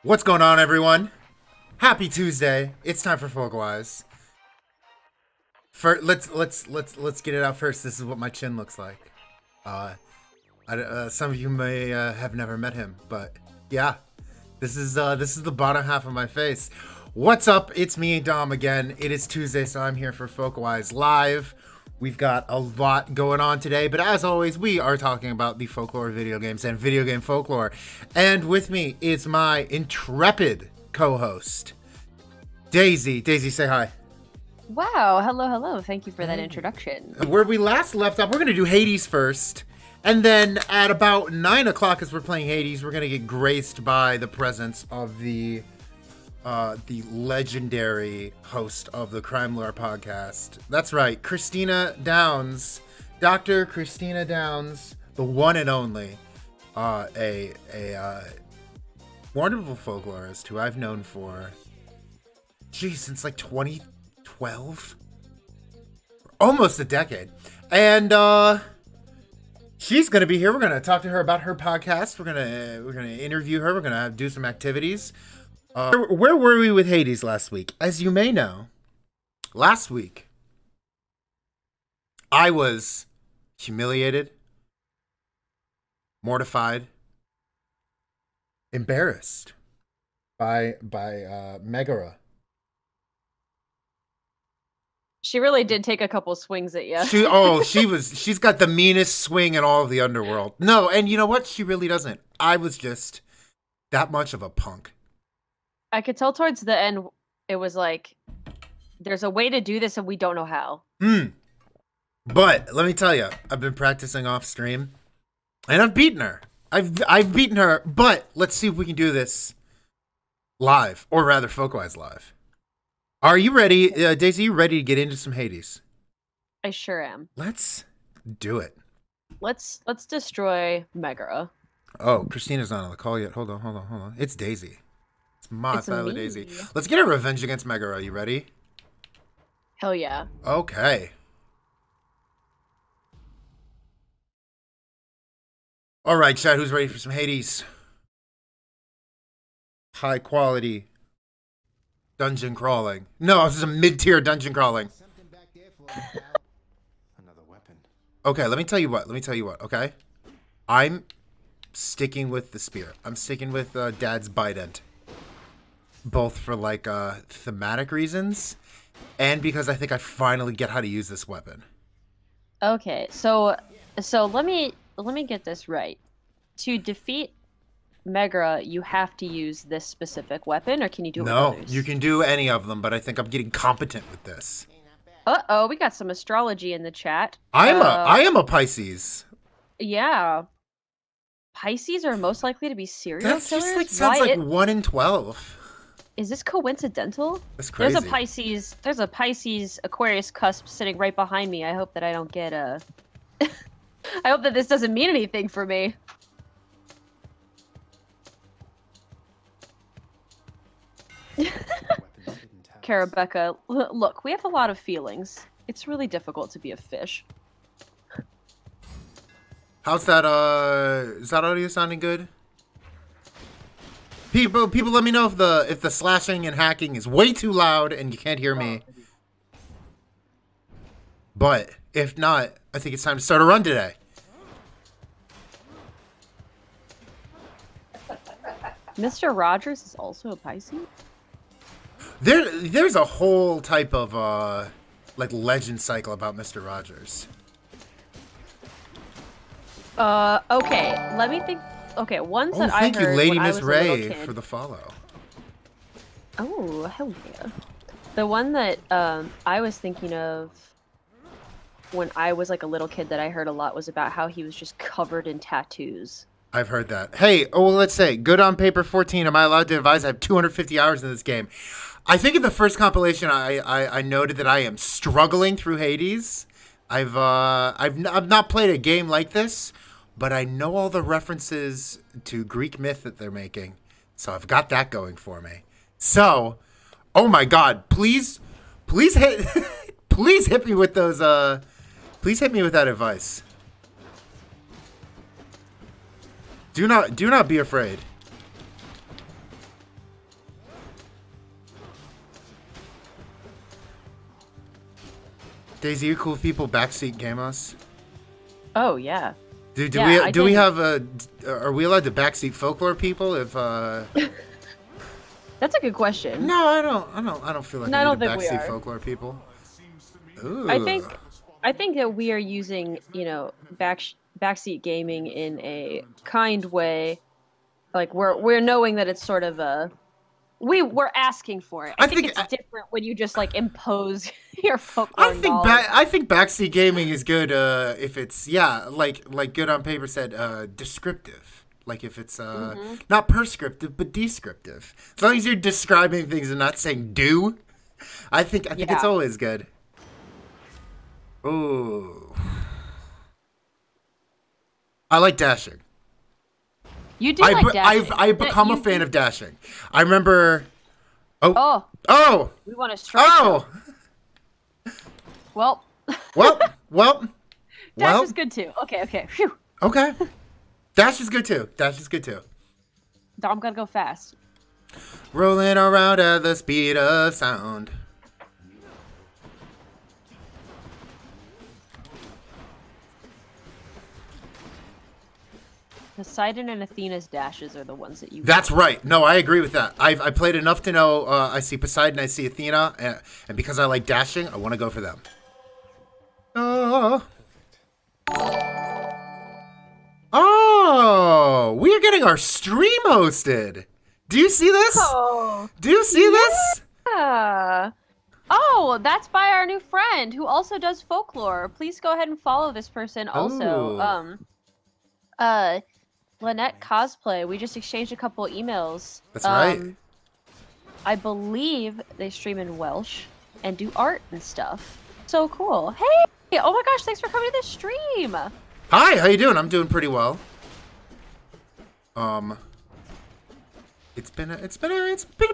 What's going on, everyone? Happy Tuesday. It's time for Folkwise. Let's get it out first. This is what my chin looks like. Some of you may have never met him, but yeah, this is the bottom half of my face. What's up? It's me, Dom, again. It is Tuesday, so I'm here for Folkwise Live. We've got a lot going on today, but as always, we are talking about the folklore video games and video game folklore. And with me is my intrepid co-host, Daisy. Daisy, say hi. Wow, hello. Thank you for that introduction. Where we last left off, we're going to do Hades first. And then at about 9 o'clock, as we're playing Hades, we're going to get graced by the presence of the legendary host of the Crimelore Podcast. That's right, Kristina Downs, Dr. Kristina Downs, the one and only, a wonderful folklorist who I've known for, since like 2012, almost a decade, and she's gonna be here. We're gonna talk to her about her podcast. We're gonna interview her. We're gonna do some activities. Where were we with Hades last week? As you may know, last week, I was humiliated, mortified, embarrassed by Megaera. She really did take a couple swings at you. She's got the meanest swing in all of the underworld. No, and you know what? She really doesn't. I was just that much of a punk. I could tell towards the end, it was like, there's a way to do this and we don't know how. But let me tell you, I've been practicing off stream and I've beaten her. I've beaten her, but let's see if we can do this live, or rather Folkwise Live. Are you ready? Daisy, you ready to get into some Hades? I sure am. Let's do it. Let's destroy Megaera. Oh, Christina's not on the call yet. Hold on. It's Daisy. It's Daisy. Let's get a revenge against Megaera. You ready? Hell yeah. Okay. All right, chat. Who's ready for some Hades? High quality dungeon crawling. No, this is a mid-tier dungeon crawling. Another weapon. Okay, let me tell you what. Okay, I'm sticking with the spear. I'm sticking with Dad's bident. Both for like thematic reasons, and because I think I finally get how to use this weapon. Okay, so let me get this right. To defeat Megaera, you have to use this specific weapon, or can you do it with others? No, you can do any of them, but I think I'm getting competent with this. Uh-oh, we got some astrology in the chat. I am a Pisces. Yeah. Pisces are most likely to be serial killers? That just sounds like 1 in 12. Is this coincidental? That's crazy. There's a Pisces Aquarius cusp sitting right behind me. I hope that I don't get a... I hope that this doesn't mean anything for me. Karabecca, look, we have a lot of feelings. It's really difficult to be a fish. How's that, is that audio sounding good? People, let me know if the slashing and hacking is way too loud and you can't hear me. But if not, I think it's time to start a run today. Mr. Rogers is also a Pisces? There's a whole type of like legend cycle about Mr. Rogers. Okay, let me think. Okay, ones that I heard. Thank you, Lady Miss Miss Ray, for the follow. Oh, hell yeah. The one that I was thinking of when I was like a little kid that I heard a lot was about how he was just covered in tattoos. I've heard that. Hey, let's say, good on paper 14. Am I allowed to advise? I have 250 hours in this game. I think in the first compilation, I noted that I am struggling through Hades. I've not played a game like this, but I know all the references to Greek myth that they're making, so I've got that going for me. So, oh my God, please hit, please hit me with those. Please hit me with that advice. Do not be afraid. Daisy, you cool people backseat game us? Oh yeah. Do we have a? Are we allowed to backseat folklore people if? That's a good question. No, I don't feel like I need to backseat folklore people. Ooh. I think that we are using, backseat gaming in a kind way. Like we're knowing that it's sort of a we're asking for it. I think it's different when you just like impose your folklore knowledge. I think backseat gaming is good if it's like good on paper said descriptive. Like if it's not prescriptive but descriptive. As long as you're describing things and not saying do, I think it's always good. Ooh. I like dashing. You do like dashing. I've become a fan of dashing. I remember. Oh. We want to strike. Oh. Well. Dash is good too. Okay. Phew. Okay. Dash is good too. I'm gonna go fast. Rolling around at the speed of sound. Poseidon and Athena's dashes are the ones that you... That's right. No, I agree with that. I played enough to know I see Poseidon, I see Athena, and because I like dashing, I want to go for them. Oh, we are getting our stream hosted. Do you see this? Oh, do you see this? Oh, that's by our new friend who also does folklore. Please go ahead and follow this person also. Ooh. Lynette Cosplay, we just exchanged a couple emails. That's right. I believe they stream in Welsh and do art and stuff. So cool. Hey! Oh my gosh, thanks for coming to the stream! Hi, how you doing? I'm doing pretty well. It's been a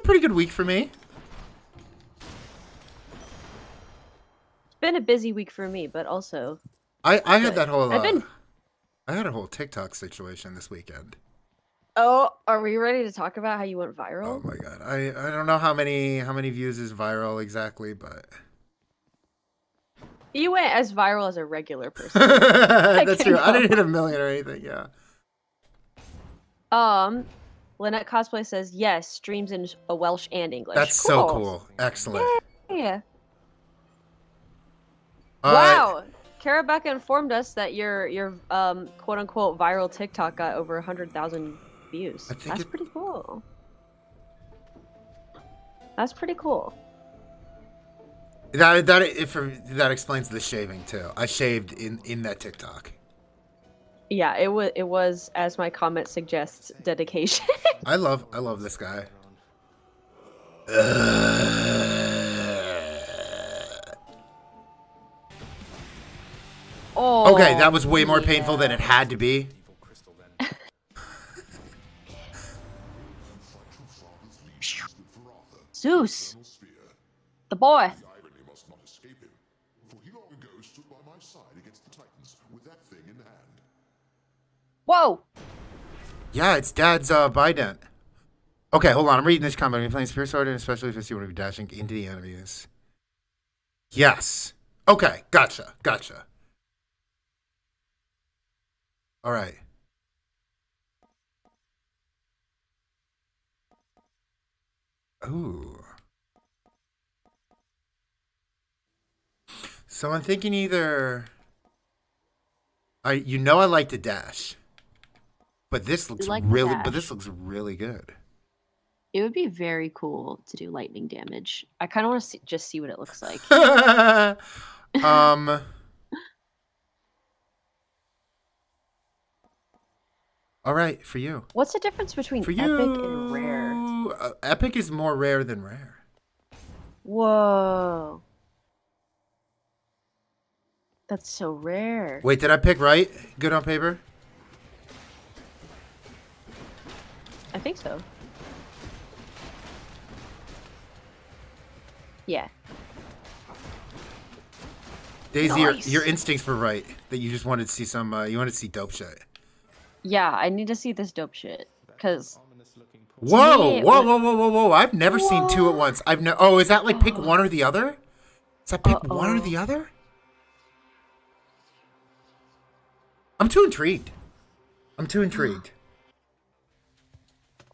pretty good week for me. It's been a busy week for me, but also I had that whole I had a whole TikTok situation this weekend. Oh, are we ready to talk about how you went viral? Oh my god. I don't know how many views is viral exactly, but you went as viral as a regular person. That's true. I didn't hit 1 million or anything, yeah. Lynette Cosplay says yes, streams in a Welsh and English. That's so cool. Excellent. Yeah. Wow. Kara Becca informed us that your quote unquote viral TikTok got over 100,000 views. That's pretty cool. That's pretty cool. That explains the shaving too. I shaved in that TikTok. Yeah, it was as my comment suggests, dedication. I love this guy. Oh, okay, that was way more painful than it had to be. Zeus, the boy. Whoa. Yeah, it's Dad's Bident. Okay, hold on. I'm reading this comment. I'm playing Spirit Sword, and especially if you want to be dashing into the enemies. Yes. Okay, gotcha. All right. Ooh. So I'm thinking either I like to dash. But this looks really good. It would be very cool to do lightning damage. I kind of want to just see what it looks like. All right, for you. What's the difference between epic and rare? Epic is more rare than rare. Whoa. That's so rare. Wait, did I pick right? Good on paper? I think so. Yeah. Daisy, nice. your instincts were right. That you just wanted to see some. You wanted to see dope shit. Yeah, I need to see this dope shit. Cause. Whoa! I've never seen two at once. Oh, is that like pick one or the other? Is that pick one or the other? I'm too intrigued. I'm too intrigued.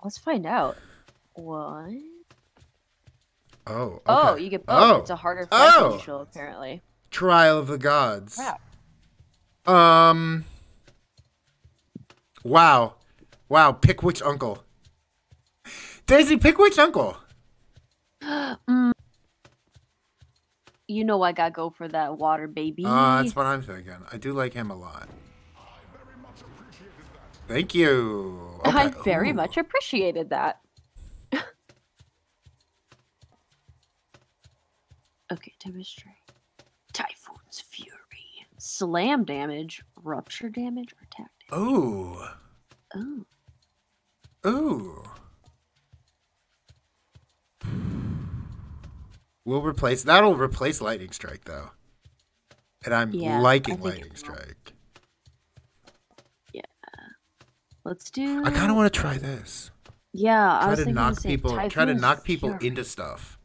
Let's find out. What? Oh, okay. Oh, you get both. Oh. It's a harder fight than Oh. usual, apparently. Trial of the Gods. Crap. Wow. Wow, pick which uncle. Daisy, pick which uncle. You know I gotta go for that water, baby. That's what I'm thinking. I do like him a lot. Thank you. Okay. I very much appreciated that. Okay, demonstrate. Typhoon's Fury. Slam damage, rupture damage, or attack damage. Ooh. Oh. Ooh. That'll replace Lightning Strike though. And I'm liking Lightning Strike. Yeah. Let's do I kinda wanna try this. Yeah, I Try was to thinking knock the same. people try to Typhoon's knock people Fury. into stuff.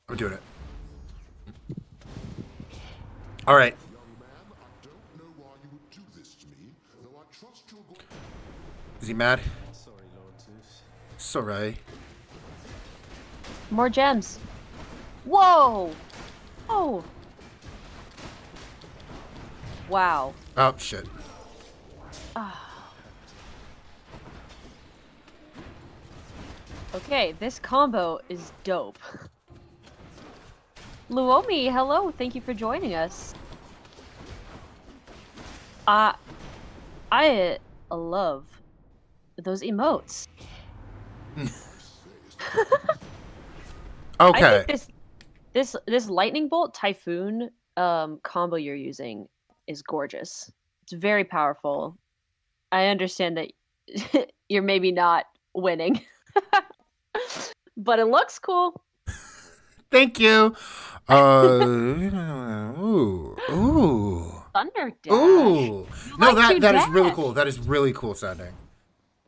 I'm doing it. Alright. Is he mad? Sorry, Lord Zeus. It's alright. More gems. Whoa! Oh. Wow. Oh shit. Okay, this combo is dope. Luomi, hello. Thank you for joining us. I love those emotes. Okay. I think this lightning bolt typhoon combo you're using is gorgeous. It's very powerful. I understand that you're maybe not winning, but it looks cool. Thank you. Ooh. Thunder Dash. Ooh. No, like to that is really dash. cool. That is really cool sounding.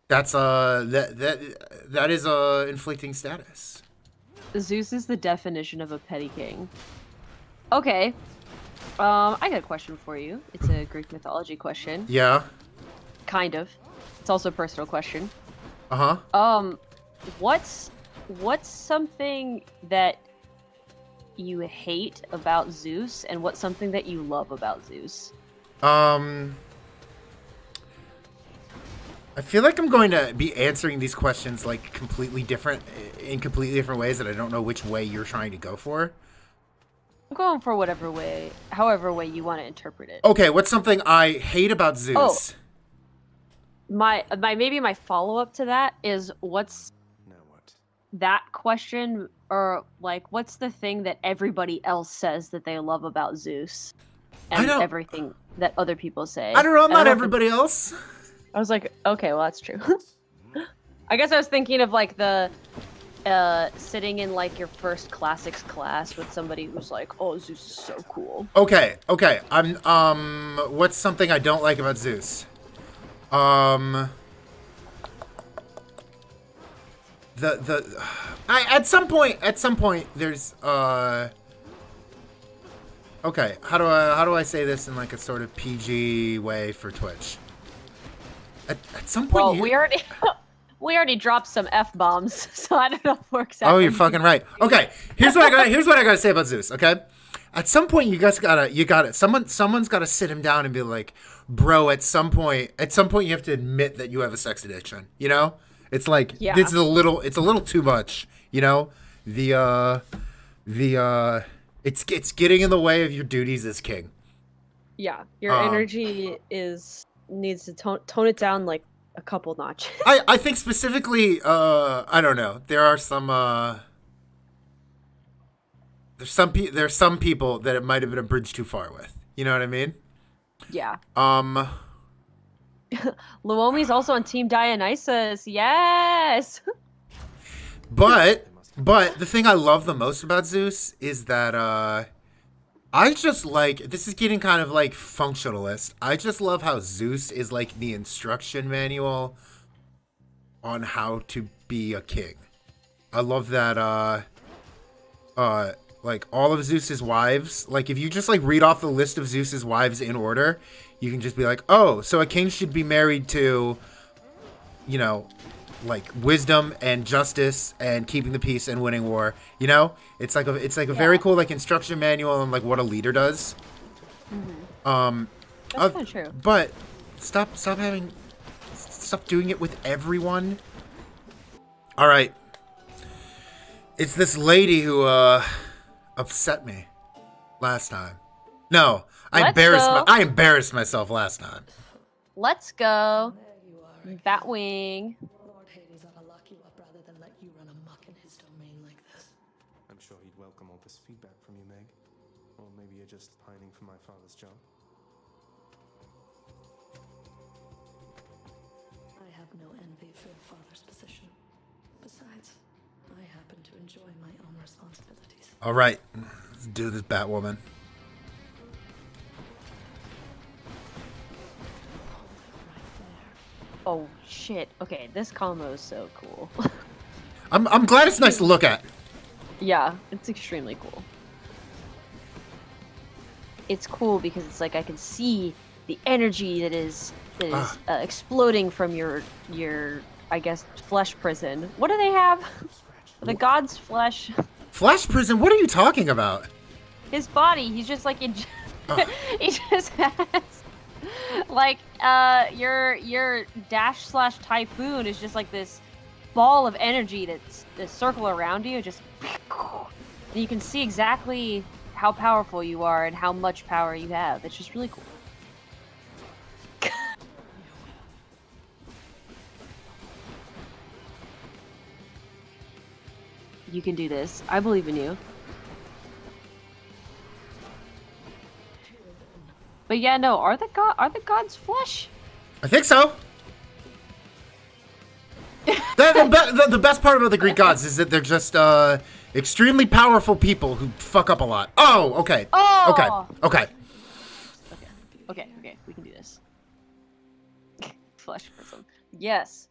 That's that is inflicting status. Zeus is the definition of a petty king. Okay. I got a question for you. It's a Greek mythology question. Yeah. Kind of. It's also a personal question. Uh-huh. What's something that you hate about Zeus, and what's something that you love about Zeus? I feel like I'm going to be answering these questions like in completely different ways that I don't know which way you're trying to go for. I'm going for however way you want to interpret it. Okay, what's something I hate about Zeus? Oh. My follow-up to that is what's Now what? that question, or like what's the thing that everybody else says that they love about Zeus, and everything that other people say. I don't know, I'm And not I everybody else. I was like, okay, well that's true. I guess I was thinking of like the sitting in like your first classics class with somebody who's like, oh, Zeus is so cool. Okay. I'm what's something I don't like about Zeus? At some point there's okay, how do I say this in like a sort of PG way for Twitch? At some point Well, we already dropped some F-bombs, so I don't know if we're exactly. Oh, you're fucking right. Okay, here's what I gotta say about Zeus, okay? At some point you gotta someone's gotta sit him down and be like, bro, at some point you have to admit that you have a sex addiction, you know? It's like it's a little too much, you know? It's getting in the way of your duties as king. Yeah, your energy needs to tone it down like a couple notches. I think specifically, I don't know. There are some there's some people that it might have been a bridge too far with. You know what I mean? Yeah. Luomi's also on Team Dionysus. Yes. But the thing I love the most about Zeus is that I just like, this is getting kind of like functionalist. I just love how Zeus is like the instruction manual on how to be a king. I love that like all of Zeus's wives, like if you just like read off the list of Zeus's wives in order, You can just be like, oh, so a king should be married to, you know, like wisdom and justice and keeping the peace and winning war. You know, it's like a very cool like instruction manual on like what a leader does. That's kind of true. But stop doing it with everyone. All right, it's this lady who upset me last time. No, I embarrassed myself last time. Let's go. Batwing. Lord Hades ought to lock you up rather than let you run amok in his domain like this. I'm sure he'd welcome all this feedback from you, Meg. Or maybe you're just pining for my father's job. I have no envy for your father's position. Besides, I happen to enjoy my own responsibilities. All right, let's do this, Batwoman. Oh shit. Okay, this combo is so cool. I'm glad it's nice to look at. Yeah, it's extremely cool. It's cool because it's like I can see the energy that is exploding from your I guess flesh prison. What do they have? The god's flesh. Flesh prison? What are you talking about? His body. He's just like he just has like your dash/typhoon is just like this ball of energy that's circle around you. Just and you can see exactly how powerful you are and how much power you have. It's just really cool. You can do this. I believe in you. But yeah, no, are the gods flesh? I think so. The best part about the Greek gods is that they're just extremely powerful people who fuck up a lot. Oh, okay. Oh! Okay. Okay, we can do this. Flesh prism. Yes.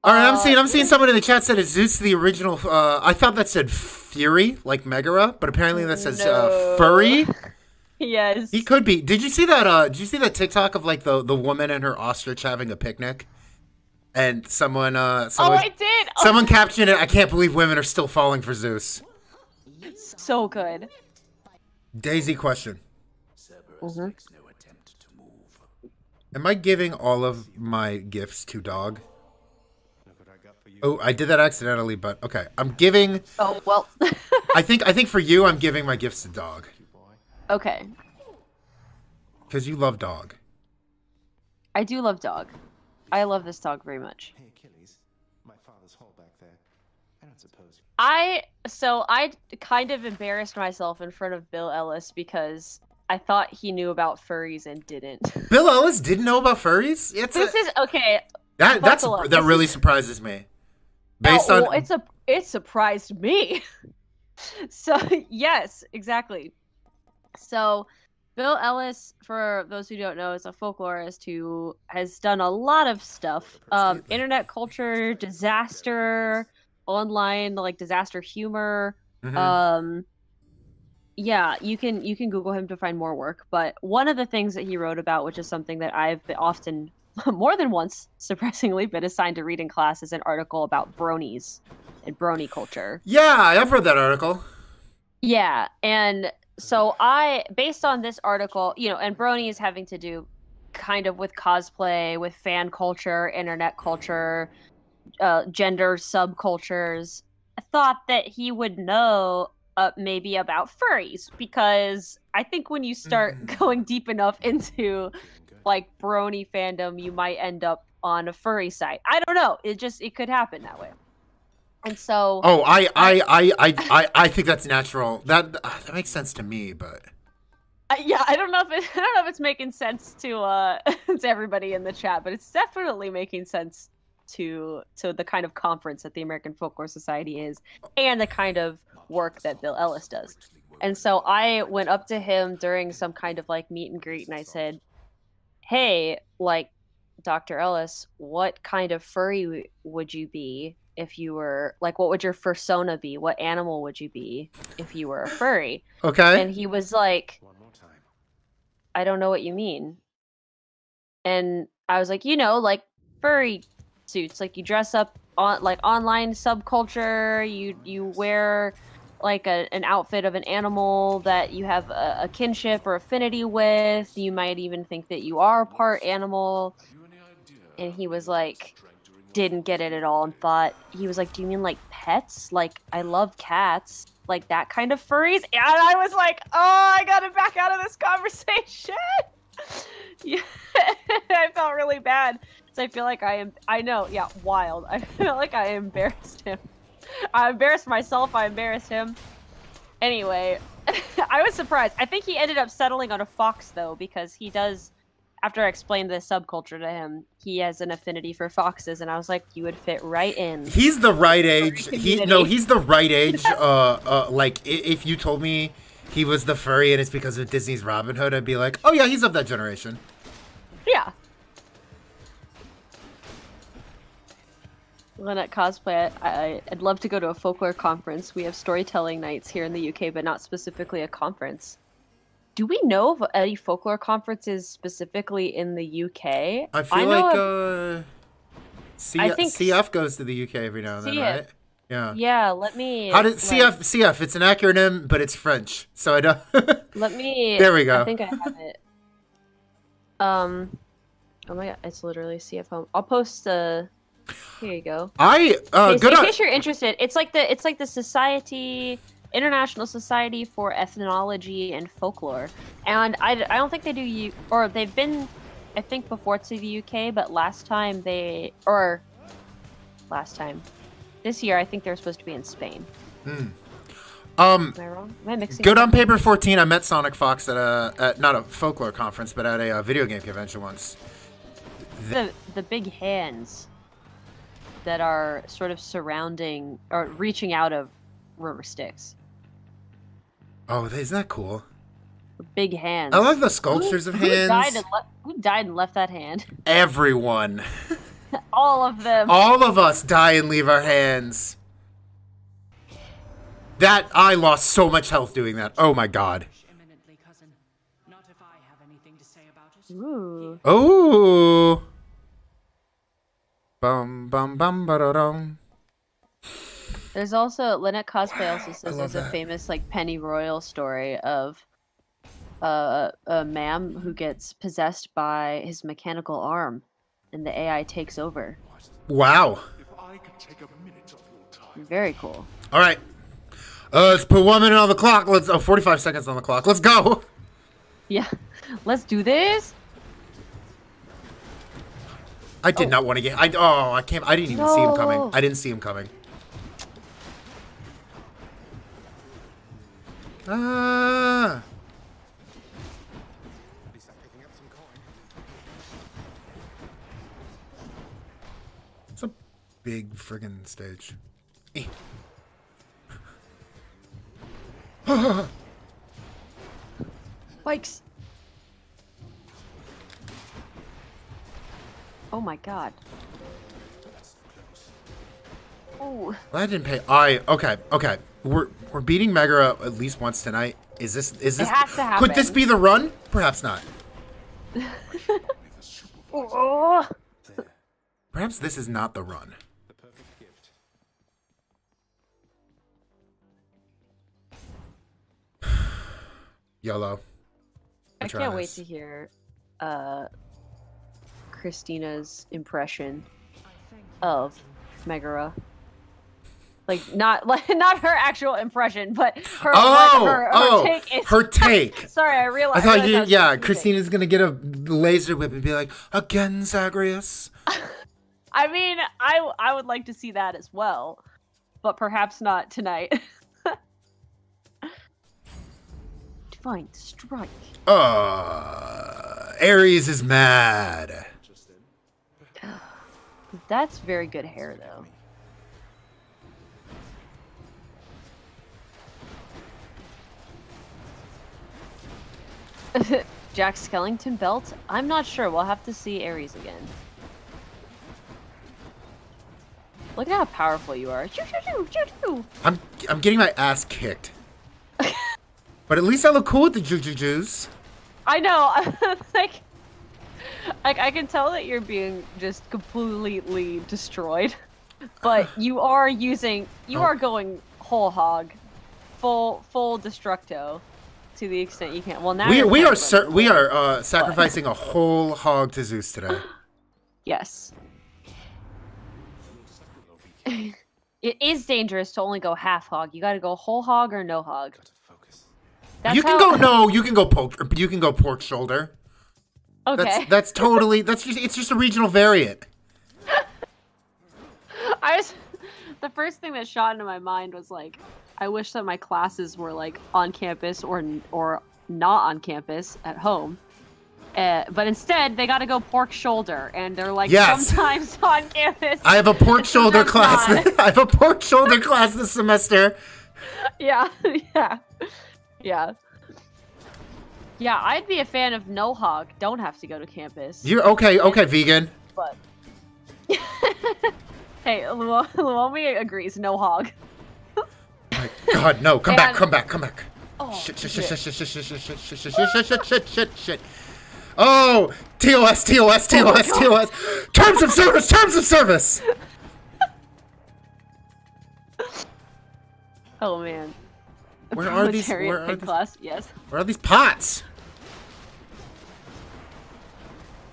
All right, I'm seeing someone in the chat said, "Is Zeus the original?" I thought that said Fury, like Megaera, but apparently that says furry. Yes. He could be. Did you see that? Did you see that TikTok of like the woman and her ostrich having a picnic? And someone I did. Someone captioned it. I can't believe women are still falling for Zeus. So good. Daisy question. Mm-hmm. No attempt to move. Am I giving all of my gifts to dog? Look what I got for you. Oh, I did that accidentally, but okay. I'm giving. Oh well. I think for you, I'm giving my gifts to dog. Okay. Because you love dog. I do love dog. I love this dog very much. Hey, Achilles. My father's hall back there. I don't suppose. I kind of embarrassed myself in front of Bill Ellis because I thought he knew about furries and didn't. Bill Ellis didn't know about furries? Okay. That really surprises me. It surprised me. So yes, exactly. So Bill Ellis, for those who don't know, is a folklorist who has done a lot of stuff. Internet culture, disaster, online like disaster humor. Mm-hmm. Yeah, you can Google him to find more work. But one of the things that he wrote about, which is something that I've been often, more than once, surprisingly, been assigned to read in class, is an article about bronies and brony culture. Yeah, I've read that article. Yeah, and so based on this article, and bronies having to do kind of with cosplay, with fan culture, internet culture, gender subcultures, I thought that he would know maybe about furries, because I think when you start going deep enough into like brony fandom, you might end up on a furry site. I don't know. It could happen that way. And so I think that's natural. That makes sense to me, but yeah, I don't know if it's making sense to to everybody in the chat, but it's definitely making sense to the kind of conference that the American Folklore Society is and the kind of work that Bill Ellis does. And so I went up to him during some kind of like meet and greet, and I said, "Hey, like Dr. Ellis, what kind of furry would you be if you were, like, what would your fursona be? What animal would you be if you were a furry?" Okay. And he was like, One more time. I don't know what you mean. And I was like, like furry suits, like you dress up on like online subculture, you wear like an outfit of an animal that you have a kinship or affinity with. You might even think that you are part animal. And he was like, didn't get it at all, and thought, he was like, do you mean like pets? Like, I love cats, like that kind of furries. And I was like, oh, I gotta back out of this conversation. Yeah. I felt really bad. So I feel like wild. I feel like I embarrassed him. I embarrassed myself, I embarrassed him. Anyway, I was surprised. I think he ended up settling on a fox, though, because he does, after I explained the subculture to him, he has an affinity for foxes, and I was like, you would fit right in. He's the right age. He's the right age. Like, if you told me he was the furry and it's because of Disney's Robin Hood, I'd be like, oh yeah, he's of that generation. Yeah. Lynette Cosplay, I'd love to go to a folklore conference. We have storytelling nights here in the UK, but not specifically a conference. Do we know of any folklore conferences specifically in the UK? I feel like CF goes to the UK every now and then, right? Yeah. Yeah, let me... How did CF, it's an acronym, but it's French, so I don't... Let me... There we go. I think I have it. Oh my god, it's literally CF home. I'll post Here you go. In case you're interested, it's like the Society... International Society for Ethnology and Folklore, and I don't think they do or they've been, I think, before to the UK, but last time this year I think they were supposed to be in Spain. Am I wrong? Am I mixing? Good on paper 14. I met Sonic Fox at not a folklore conference, but at a video game convention once. The big hands that are sort of surrounding or reaching out of River Styx. Oh, isn't that cool? Big hands. I love the sculptures of hands. Who died and left that hand? Everyone. All of them. All of us die and leave our hands. I lost so much health doing that. Oh my god. Ooh. Oh. Bum bum bum ba-da-dum. There's also, Lynette Cosplay also says there's a famous like Penny Royal story of a ma'am who gets possessed by his mechanical arm, and the AI takes over. Wow. Very cool. All right. Let's put 1 minute on the clock. 45 seconds on the clock. Let's go. Yeah. Let's do this. I did not want to get... I can't... I didn't even see him coming. I didn't see him coming. It's a big friggin' stage. Bikes. Oh my god. Oh. Well, I didn't pay. Okay. We're beating Megaera at least once tonight. Is this? It has to happen. Could this be the run? Perhaps not. Oh. Perhaps this is not the run. The perfect gift. YOLO. I can't wait to hear Kristina's impression of Megaera. Like not her actual impression, but her take is her take. Sorry, I realized. I thought Kristina's gonna get a laser whip and be like, again, Zagreus. I mean, I would like to see that as well, but perhaps not tonight. Divine Strike. Ares is mad. That's very good hair, though. Jack Skellington belt? I'm not sure. We'll have to see Ares again. Look at how powerful you are. Choo, choo, choo, choo, choo. I'm getting my ass kicked. But at least I look cool with the juju juice. I know. like I can tell that you're being just completely destroyed, but you are going whole hog, full destructo, to the extent you can. Well, now we are sacrificing a whole hog to Zeus today. Yes. It is dangerous to only go half hog. You got to go whole hog or no hog. You can go pork shoulder. Okay. That's just a regional variant. The first thing that shot into my mind was like, I wish that my classes were like on campus or not on campus at home. But instead, they got to go pork shoulder, and they're like sometimes on campus. I have a pork shoulder class. I have a pork shoulder class this semester. Yeah. I'd be a fan of no hog. Don't have to go to campus. You're okay, vegan. But hey, Luomi agrees. No hog. My God, no! Come back! Oh, Shit! Oh, TOS! Terms of service! Oh man. Where are these? Yes. Where are these pots?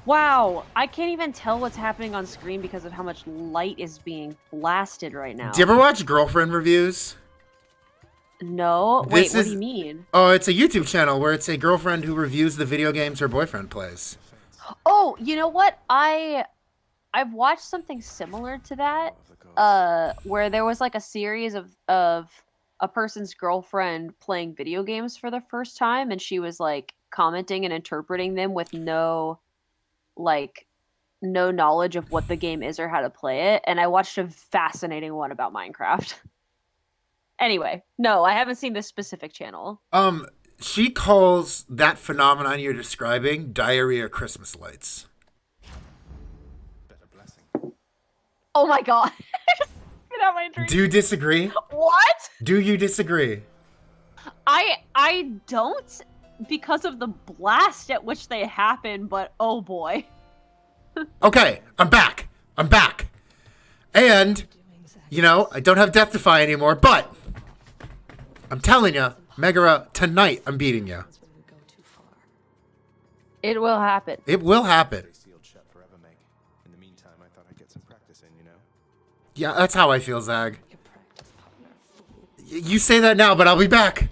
Wow, I can't even tell what's happening on screen because of how much light is being blasted right now. Do you ever watch girlfriend reviews? No. Wait, what do you mean? Oh, it's a YouTube channel where it's a girlfriend who reviews the video games her boyfriend plays. Oh, you know what? I've watched something similar to that. Where there was like a series of a person's girlfriend playing video games for the first time, and she was like commenting and interpreting them with no knowledge of what the game is or how to play it. And I watched a fascinating one about Minecraft. Anyway, no, I haven't seen this specific channel. She calls that phenomenon you're describing diarrhea Christmas lights. Better blessing. Oh my God. Get out my dream. Do you disagree? What? Do you disagree? I don't, because of the blast at which they happen, but oh boy. Okay, I'm back. And, you know, I don't have Death Defy anymore, but I'm telling you, Megaera, tonight I'm beating you. It will happen. It will happen. Sealed shut forever, Meg. In the meantime, I thought I'd get some practice in, you know? Yeah, that's how I feel, Zag. You say that now, but I'll be back.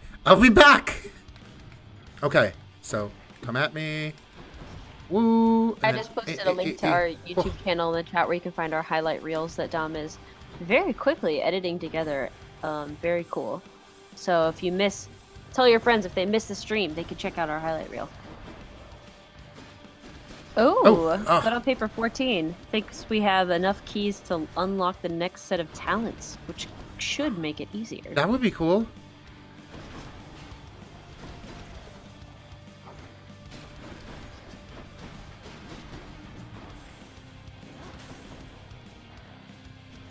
Okay, so come at me. Woo. I just posted a link to our YouTube channel in the chat where you can find our highlight reels that Dom is very quickly editing together. Very cool. So if you tell your friends if they miss the stream, they can check out our highlight reel. But on paper 14, thinks we have enough keys to unlock the next set of talents, which should make it easier. That would be cool.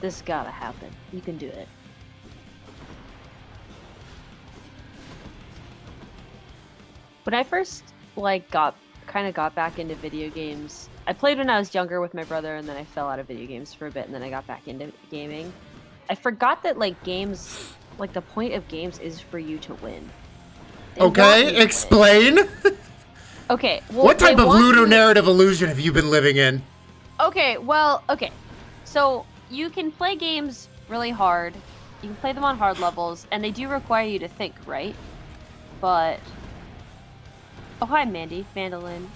This gotta happen. You can do it. When I first got back into video games, I played when I was younger with my brother, and then I fell out of video games for a bit, and then I got back into gaming. I forgot that games, the point of games is for you to win. Okay, explain. Okay, well, what type of ludonarrative illusion have you been living in? Okay, so you can play games really hard. You can play them on hard levels, and they do require you to think, right? But oh, hi, Mandy, Mandolin.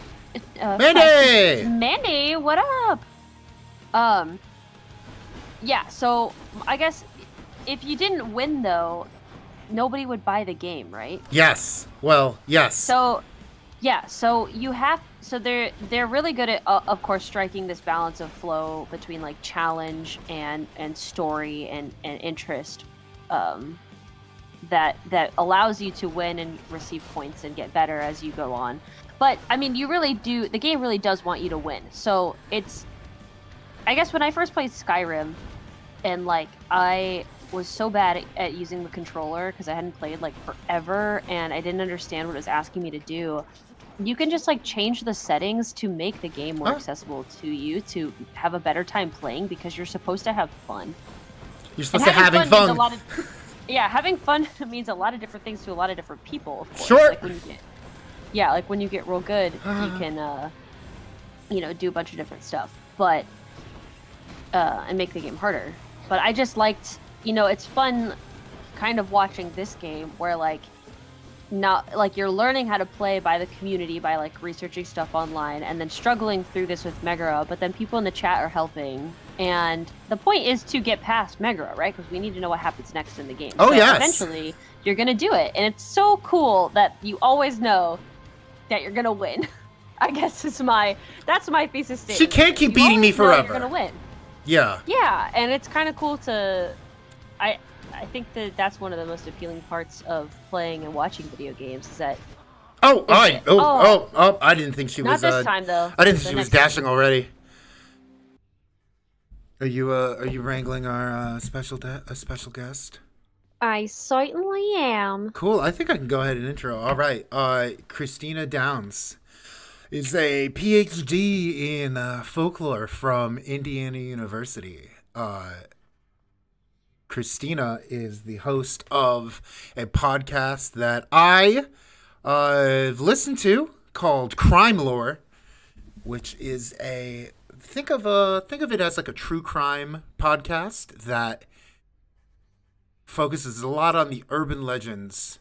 Mandy! Mandy, what up? Yeah, so I guess if you didn't win, though, nobody would buy the game, right? Yes. Well, yes. So, yeah, so they're really good at, of course, striking this balance of flow between, challenge and story and interest, that allows you to win and receive points and get better as you go on. But, I mean, the game really does want you to win. So, I guess when I first played Skyrim, and, I was so bad at using the controller, because I hadn't played, forever, and I didn't understand what it was asking me to do, you can just like change the settings to make the game more accessible to you to have a better time playing because you're supposed to have fun. You're supposed to having fun. Yeah, having fun means a lot of different things to a lot of different people, of course. Sure. Like when you get real good, you can, do a bunch of different stuff, but and make the game harder. But I just liked, it's fun, kind of watching this game where like, not like you're learning how to play by the community by like researching stuff online and then struggling through this with Megaera, but then people in the chat are helping. And the point is to get past Megaera, right? Because we need to know what happens next in the game. Oh, so yes. Eventually, you're going to do it. And it's so cool that you always know that you're going to win. I guess that's my thesis statement. She can't keep beating me forever. You're going to win. Yeah. Yeah, and it's kind of cool to... I think that's one of the most appealing parts of playing and watching video games is that... I didn't think she was... Not this time, though. I didn't think she was dashing already. Are you wrangling our special guest? I certainly am. Cool. I think I can go ahead and intro. All right. Kristina Downs is a PhD in folklore from Indiana University. Kristina is the host of a podcast that I've listened to called Crimelore, which is think of it as like a true crime podcast that focuses a lot on the urban legends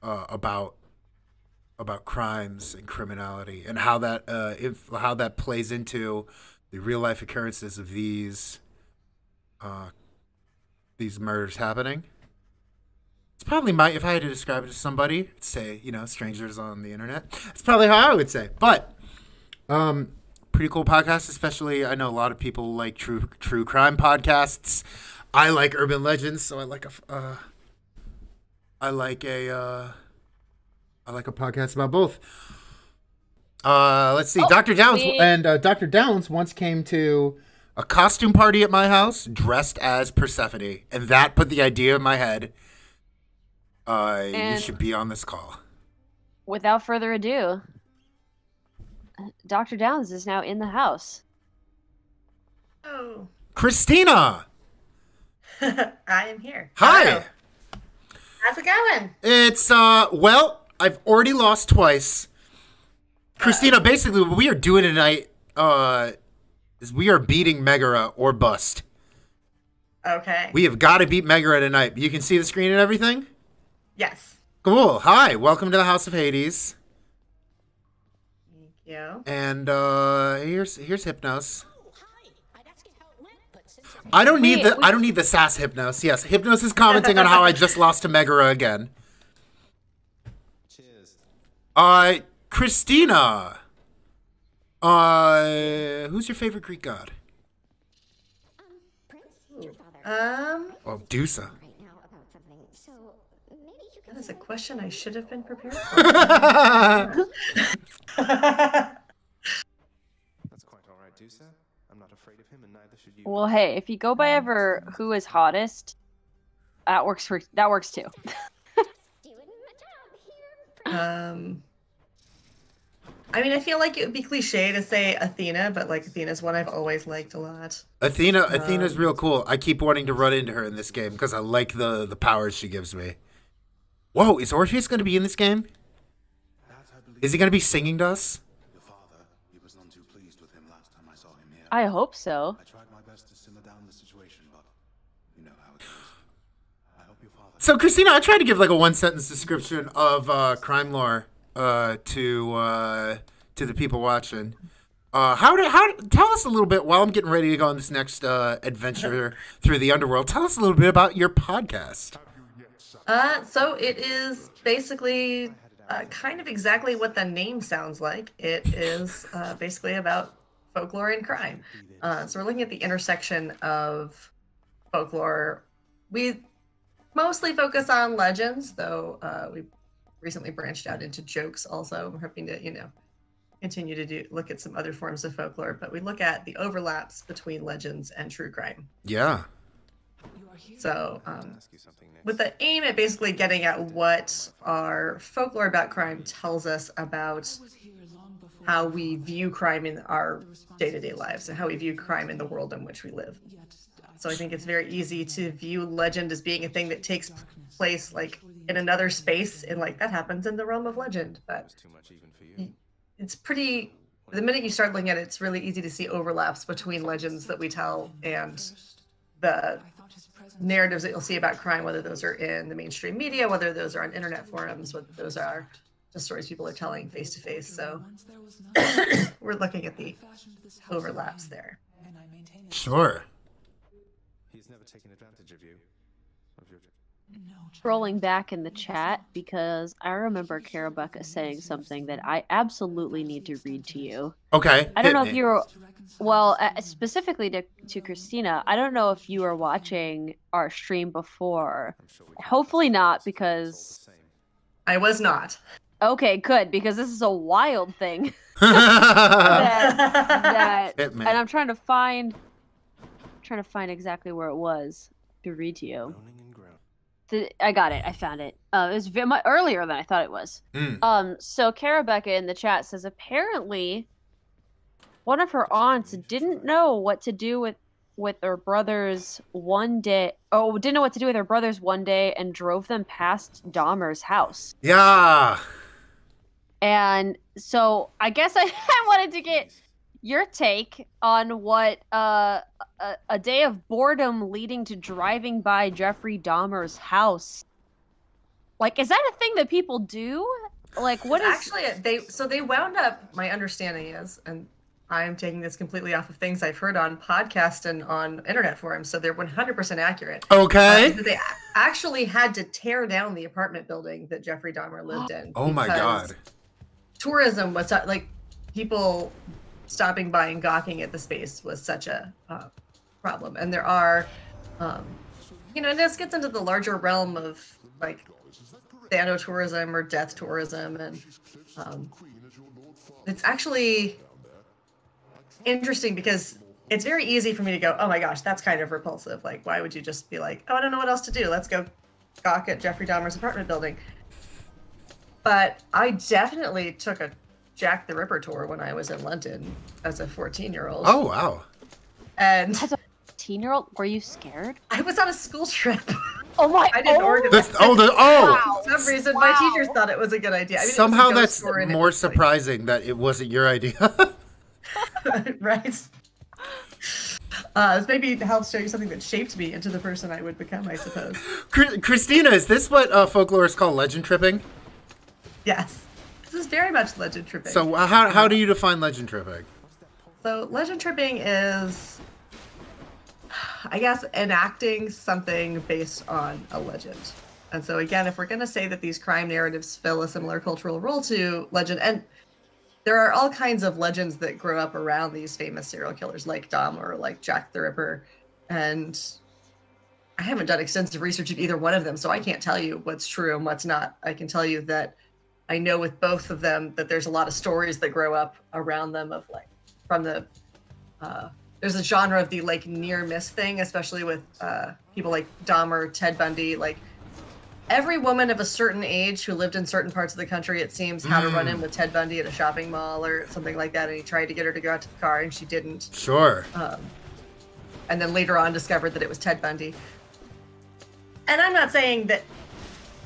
about crimes and criminality and how that plays into the real life occurrences of these murders happening. It's probably if I had to describe it to somebody, I'd say, strangers on the internet. That's probably how I would say. But pretty cool podcast, especially I know a lot of people like true crime podcasts. I like urban legends, so I like a podcast about both. Let's see. Dr. Downs once came to a costume party at my house dressed as Persephone, and that put the idea in my head. You should be on this call. Without further ado, Dr. Downs is now in the house. Oh. Kristina! I am here. Hi! Hello. How's it going? It's, I've already lost twice. Kristina, basically what we are doing tonight, is we are beating Megaera or bust. Okay. We have got to beat Megaera tonight. You can see the screen and everything? Yes. Cool. Hi. Welcome to the House of Hades. Thank you. And here's Hypnos. I don't need the sass Hypnos. Yes, Hypnos is commenting on how I just lost to Megaera again. Cheers. Kristina. Who's your favorite Greek god? Dusa. That is a question I should have been prepared for. That's quite all right, Dusa. I'm not afraid of him, and neither should you. Well, hey, if you go by ever who is hottest, that works too. I mean, I feel like it would be cliche to say Athena, but like Athena's one I've always liked a lot. Athena's real cool. I keep wanting to run into her in this game because I like the powers she gives me. Whoa, is Orpheus going to be in this game? Is he going to be singing to us? Your father, he was none too pleased with him last time I saw him here. I hope so. I tried my best to simmer down the situation, but you know how it goes. I hope your father... So, Kristina, I tried to give like a one-sentence description of Crimelore to the people watching. Tell us a little bit while I'm getting ready to go on this next adventure through the underworld. Tell us a little bit about your podcast. So it is basically kind of exactly what the name sounds like. It is basically about folklore and crime. So we're looking at the intersection of folklore. We mostly focus on legends, though we recently branched out into jokes also. We're hoping to, continue to look at some other forms of folklore, but we look at the overlaps between legends and true crime. Yeah. So with the aim at basically getting at what our folklore about crime tells us about how we view crime in our day-to-day lives and how we view crime in the world in which we live. So I think it's very easy to view legend as being a thing that takes place like in another space, and like that happens in the realm of legend. But it's pretty, the minute you start looking at it, it's really easy to see overlaps between legends that we tell and the narratives that you'll see about crime, whether those are in the mainstream media, whether those are on internet forums, whether those are just stories people are telling face to face. So we're looking at the overlaps there. Sure. He's never taken advantage of you. Scrolling back in the chat because I remember Karabuka saying something that I absolutely need to read to you. Okay. I don't know if you're, well, specifically to Kristina, I don't know if you were watching our stream before. Hopefully not, because... I was not. Okay, good, because this is a wild thing. And I'm trying to find exactly where it was to read to you. I got it. I found it. It was much earlier than I thought it was. So Karabuka in the chat says apparently one of her aunts didn't know what to do with her brothers one day. Oh, didn't know what to do with her brothers one day and drove them past Dahmer's house. Yeah. And so I guess I wanted to get your take on what a day of boredom leading to driving by Jeffrey Dahmer's house. Like, is that a thing that people do? Like, what is... Actually, they wound up, my understanding is, and I'm taking this completely off of things I've heard on podcasts and on internet forums, so they're 100% accurate. Okay. They actually had to tear down the apartment building that Jeffrey Dahmer lived in. Oh my God. Tourism was, like, people stopping by and gawking at the space was such a problem. And there are, and this gets into the larger realm of like thanatourism or death tourism. And it's actually interesting because it's very easy for me to go, oh my gosh, that's kind of repulsive. Like, why would you just be like, oh, I don't know what else to do. Let's go gawk at Jeffrey Dahmer's apartment building. But I definitely took a Jack the Ripper tour when I was in London as a 14-year-old. Oh, wow. And as a 14-year-old, were you scared? I was on a school trip. Oh my! I didn't organize it. Wow. For some reason, my teachers thought it was a good idea. I mean, somehow that's more surprising that it wasn't your idea. Right. This maybe helps show you something that shaped me into the person I would become, I suppose. Kristina, is this what folklorists call legend tripping? Yes. This is very much legend tripping. So how do you define legend tripping? So legend tripping is, I guess, enacting something based on a legend. And so again, if we're going to say that these crime narratives fill a similar cultural role to legend, and there are all kinds of legends that grow up around these famous serial killers like Dahmer or like Jack the Ripper, and I haven't done extensive research of either one of them, so I can't tell you what's true and what's not. I can tell you that I know with both of them that there's a lot of stories that grow up around them of like, from the, there's a genre of the like near miss thing, especially with people like Dahmer, Ted Bundy. Like every woman of a certain age who lived in certain parts of the country, it seems, had to run in with Ted Bundy at a shopping mall or something like that, and he tried to get her to go out to the car and she didn't. Sure. And then later on discovered that it was Ted Bundy. And I'm not saying that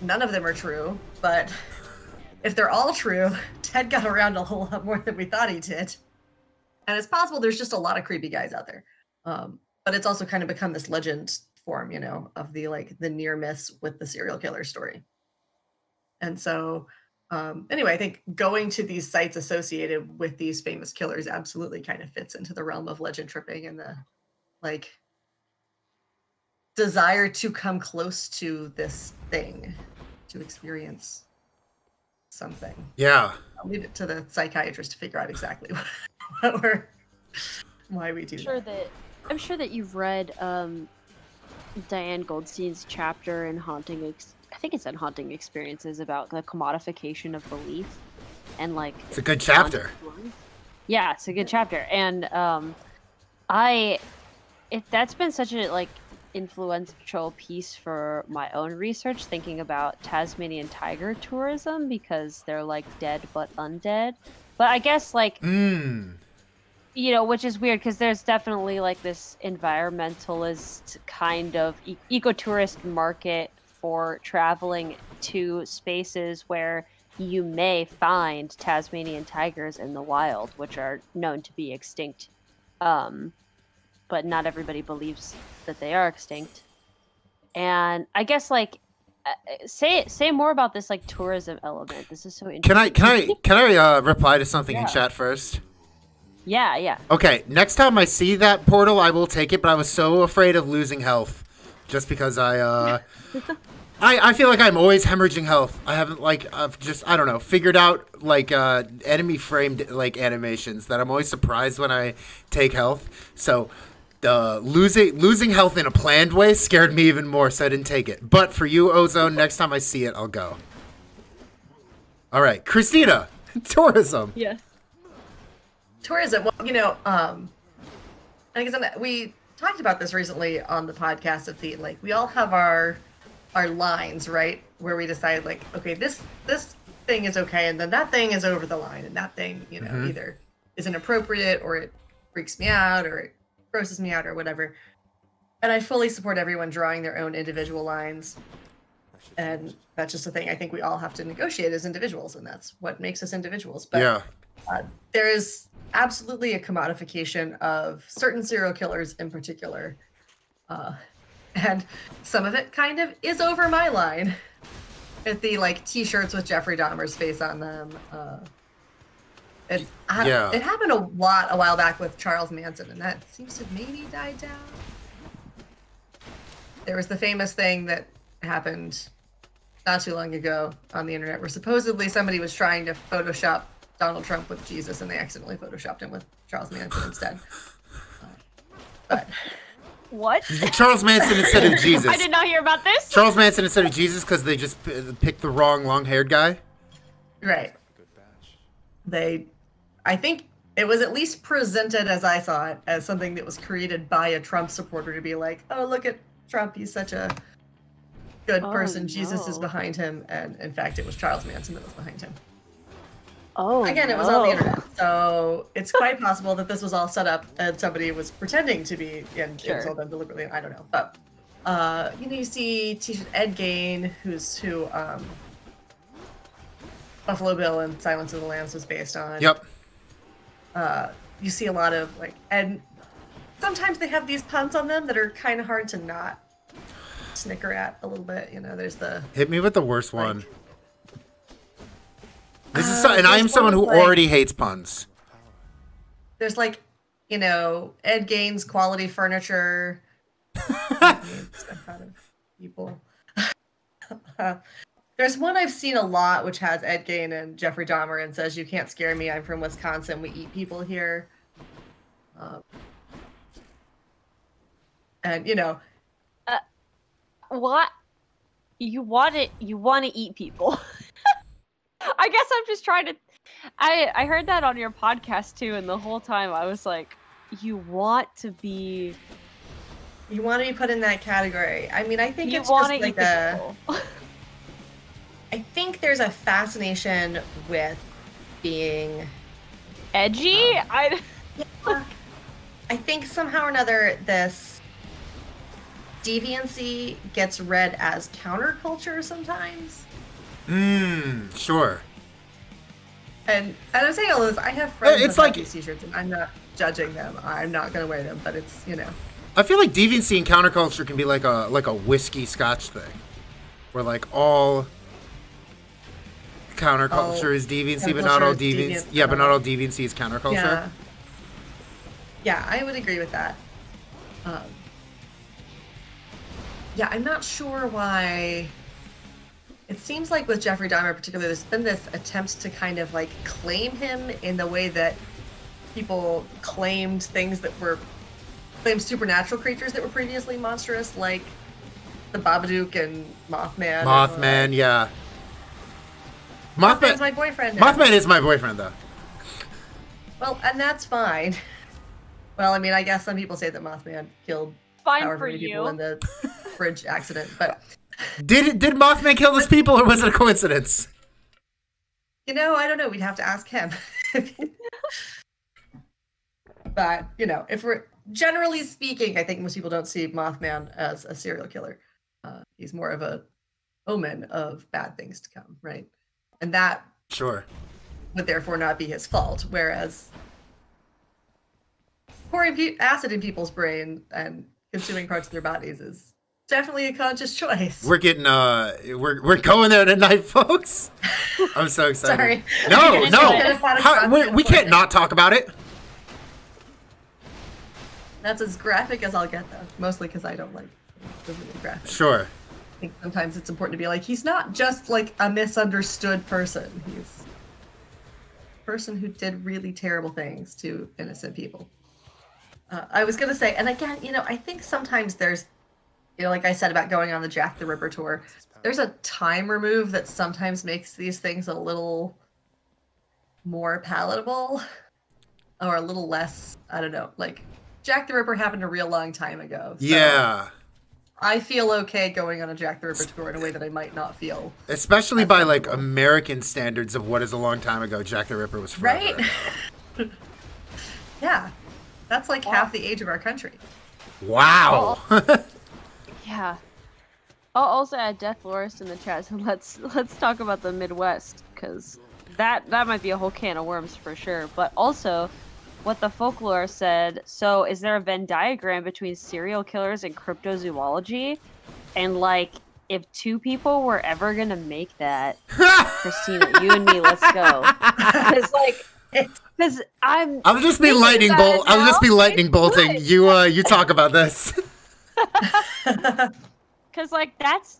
none of them are true, but if they're all true, Ted got around a whole lot more than we thought he did. And it's possible there's just a lot of creepy guys out there. But it's also kind of become this legend form, of the like the near miss with the serial killer story. And so anyway, I think going to these sites associated with these famous killers absolutely kind of fits into the realm of legend tripping and the like desire to come close to this thing, to experience something. Yeah. I'll leave it to the psychiatrist to figure out exactly why we do that. I'm sure that you've read Diane Goldstein's chapter in Haunting Experiences about the commodification of belief and like it's a good chapter. Yeah, it's a good chapter. And that's been such a like influential piece for my own research, thinking about Tasmanian tiger tourism, because they're like dead but undead. But I guess like you know, which is weird because there's definitely like this environmentalist kind of ecotourist market for traveling to spaces where you may find Tasmanian tigers in the wild, which are known to be extinct. But not everybody believes that they are extinct. And I guess like say more about this like tourism element. This is so interesting. Can I reply to something in chat first? Yeah. Okay, next time I see that portal, I will take it. But I was so afraid of losing health, just because I feel like I'm always hemorrhaging health. I haven't I don't know, figured out like enemy framed like animations that I'm always surprised when I take health. So losing health in a planned way scared me even more, so I didn't take it. But for you, Ozone, next time I see it, I'll go. All right, Kristina, tourism. Yes. Tourism. Well, you know, I guess we talked about this recently on the podcast at the like we all have our lines, right? Where we decide like, okay, this thing is okay, and then that thing is over the line, and that thing, you know, either is inappropriate or it freaks me out or it grosses me out or whatever. And I fully support everyone drawing their own individual lines. And that's just a thing I think we all have to negotiate as individuals, and that's what makes us individuals. But there is absolutely a commodification of certain serial killers in particular. And some of it kind of is over my line. At the like t-shirts with Jeffrey Dahmer's face on them. It happened a while back with Charles Manson, and that seems to have maybe died down. There was the famous thing that happened not too long ago on the internet where supposedly somebody was trying to Photoshop Donald Trump with Jesus, and they accidentally Photoshopped him with Charles Manson instead. But what? Charles Manson instead of Jesus. I did not hear about this. Charles Manson instead of Jesus because they just picked the wrong long-haired guy? Right. I think it was at least presented, as I saw it, as something that was created by a Trump supporter to be like, oh, look at Trump, he's such a good person, no. Jesus is behind him, and in fact it was Charles Manson that was behind him. Oh, Again, it was on the internet, so it's quite possible that this was all set up and somebody was pretending to be, and it was all done deliberately, I don't know. But, you know, you see Ed Gein, who Buffalo Bill and Silence of the Lambs was based on. Yep. You see a lot of, like, and sometimes they have these puns on them that are kind of hard to not snicker at a little bit. You know, there's the... Hit me with the worst one. This is and I am someone who already hates puns. There's like, you know, Ed Gein's quality furniture. People. There's one I've seen a lot which has Ed Gein and Jeffrey Dahmer and says, "You can't scare me. I'm from Wisconsin. We eat people here." And you know, what you want to eat people. I guess I'm just trying to. I heard that on your podcast too, and the whole time I was like, "You want to be put in that category." I mean, I think you it's want just to like eat people. I think there's a fascination with being edgy. I think somehow or another this deviancy gets read as counterculture sometimes. Sure. And I'm saying all this, I have friends it's that like have these t-shirts, and I'm not judging them. I'm not going to wear them, but it's, you know. I feel like deviancy and counterculture can be like a whiskey scotch thing, where like all counterculture is deviancy, but not all deviancy. Yeah, but not all deviancy is counterculture. Yeah, I would agree with that. Yeah, I'm not sure why. It seems like with Jeffrey Dahmer in particular, there's been this attempt to kind of like claim him in the way that people claimed supernatural creatures that were previously monstrous, like the Babadook and Mothman. Mothman, yeah. Mothman's my boyfriend now. Mothman is my boyfriend, though. Well, and that's fine. Well, I mean, I guess some people say that Mothman killed Fine however for many people you. in the bridge accident. But Did Mothman kill those people, or was it a coincidence? I don't know. We'd have to ask him. But if we're generally speaking, I think most people don't see Mothman as a serial killer. He's more of a omen of bad things to come, right? And that Sure. would therefore not be his fault. Whereas pouring acid in people's brain and consuming parts of their bodies is definitely a conscious choice. We're getting we're going there tonight, folks. I'm so excited. Sorry. No. We can't not talk about it. That's as graphic as I'll get, though. Mostly because I don't like the really graphic. Sure. I think sometimes it's important to be like, he's not just like a misunderstood person. He's a person who did really terrible things to innocent people. I was going to say, and again, I think sometimes there's, like I said about going on the Jack the Ripper tour, there's a time remove that sometimes makes these things a little more palatable or a little less, I don't know, like Jack the Ripper happened a real long time ago. So Yeah. I feel okay going on a Jack the Ripper tour in a way that I might not feel. Especially by like American standards of what is a long time ago. Jack the Ripper was forever. Right? Yeah. That's like half the age of our country. Wow. Yeah. I'll also add Death Florist in the chat. So let's talk about the Midwest, because that might be a whole can of worms for sure. But also, what the folklore said. So, is there a Venn diagram between serial killers and cryptozoology? And like, if two people were ever gonna make that, Kristina, you and me, let's go. Because I'll just be lightning bolt. I'll just be lightning bolting. You talk about this. Because like that's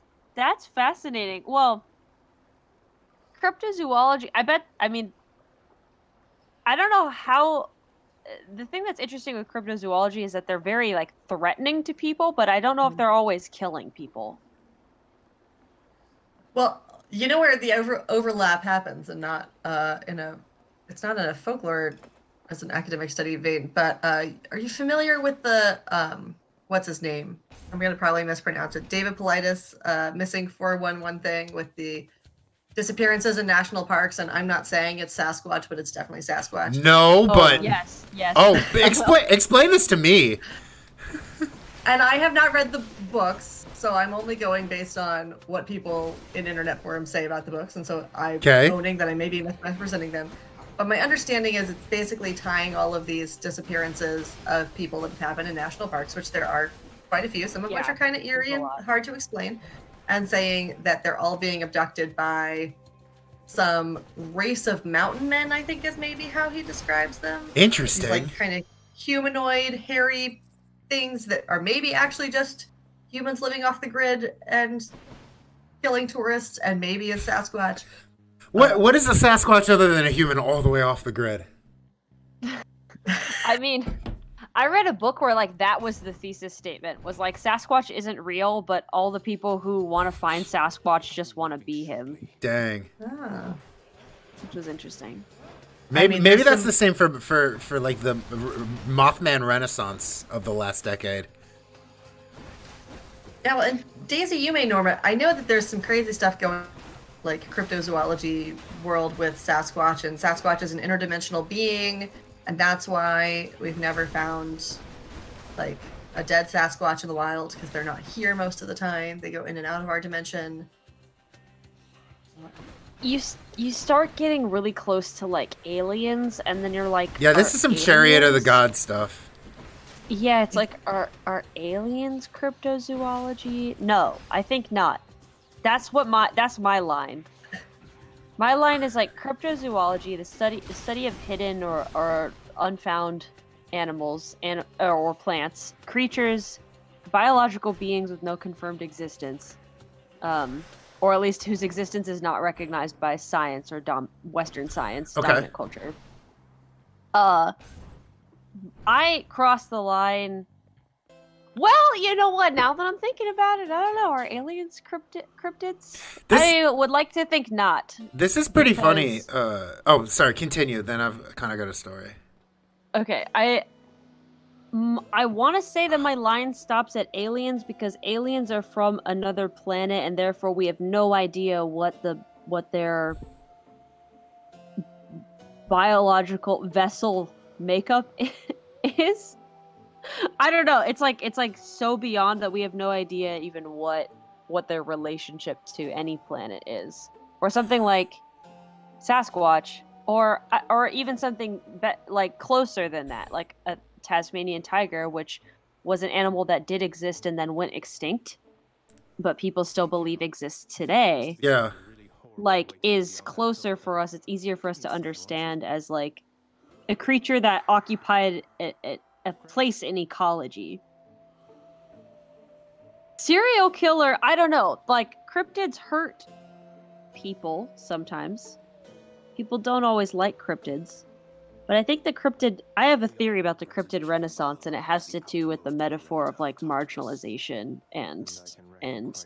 fascinating. Well, cryptozoology. I mean, I don't know how. The thing that's interesting with cryptozoology is that they're very like threatening to people, but I don't know if they're always killing people. Well, you know where the overlap happens, and not it's not in a folklore as an academic study vein, but are you familiar with the what's his name? I'm gonna probably mispronounce it. David Paulides missing 411 thing with the disappearances in national parks, and I'm not saying it's Sasquatch, but it's definitely Sasquatch. No, but yes. Oh, explain this to me. And I have not read the books, so I'm only going based on what people in internet forums say about the books, and so I'm owning that I may be misrepresenting them. But my understanding is it's basically tying all of these disappearances of people that have happened in national parks, which there are quite a few, some of which are kind of eerie and hard to explain, and saying that they're all being abducted by some race of mountain men, I think is maybe how he describes them. Interesting. These, like, kind of humanoid, hairy things that are maybe actually just humans living off the grid and killing tourists, and maybe a Sasquatch. What is a Sasquatch other than a human all the way off the grid? I mean, I read a book where like that was the thesis statement, was like Sasquatch isn't real, but all the people who want to find Sasquatch just want to be him. Dang. Which was interesting. Maybe that's the same for like the Mothman Renaissance of the last decade. Yeah, well, and Daisy, you may know, I know that there's some crazy stuff going on, like cryptozoology world with Sasquatch, and Sasquatch is an interdimensional being, and that's why we've never found like a dead Sasquatch in the wild, because they're not here most of the time. They go in and out of our dimension. You start getting really close to like aliens, and then you're like, yeah, this is some Chariot of the Gods stuff. Yeah, it's like, are aliens cryptozoology? No, I think not. That's my line. My line is like cryptozoology, the study of hidden or unfound animals or plants, creatures, biological beings with no confirmed existence. Or at least whose existence is not recognized by science or Western science, dominant culture. I crossed the line. Well, you know what? Now that I'm thinking about it, I don't know. Are aliens cryptids? I would like to think not. This is pretty funny. Oh, sorry. Continue. Then I've kind of got a story. Okay. I want to say that my line stops at aliens because aliens are from another planet, and therefore we have no idea what their biological vessel makeup is. I don't know. It's like so beyond that we have no idea even what their relationship to any planet is, or something like Sasquatch, or even something like closer than that, like a Tasmanian tiger, which was an animal that did exist and then went extinct, but people still believe exists today. Yeah. Like, is closer for us. It's easier for us to understand as like a creature that occupied a place in ecology. Serial killer, I don't know. Like, cryptids hurt people sometimes. People don't always like cryptids. But I think I have a theory about the cryptid renaissance, and it has to do with the metaphor of like marginalization and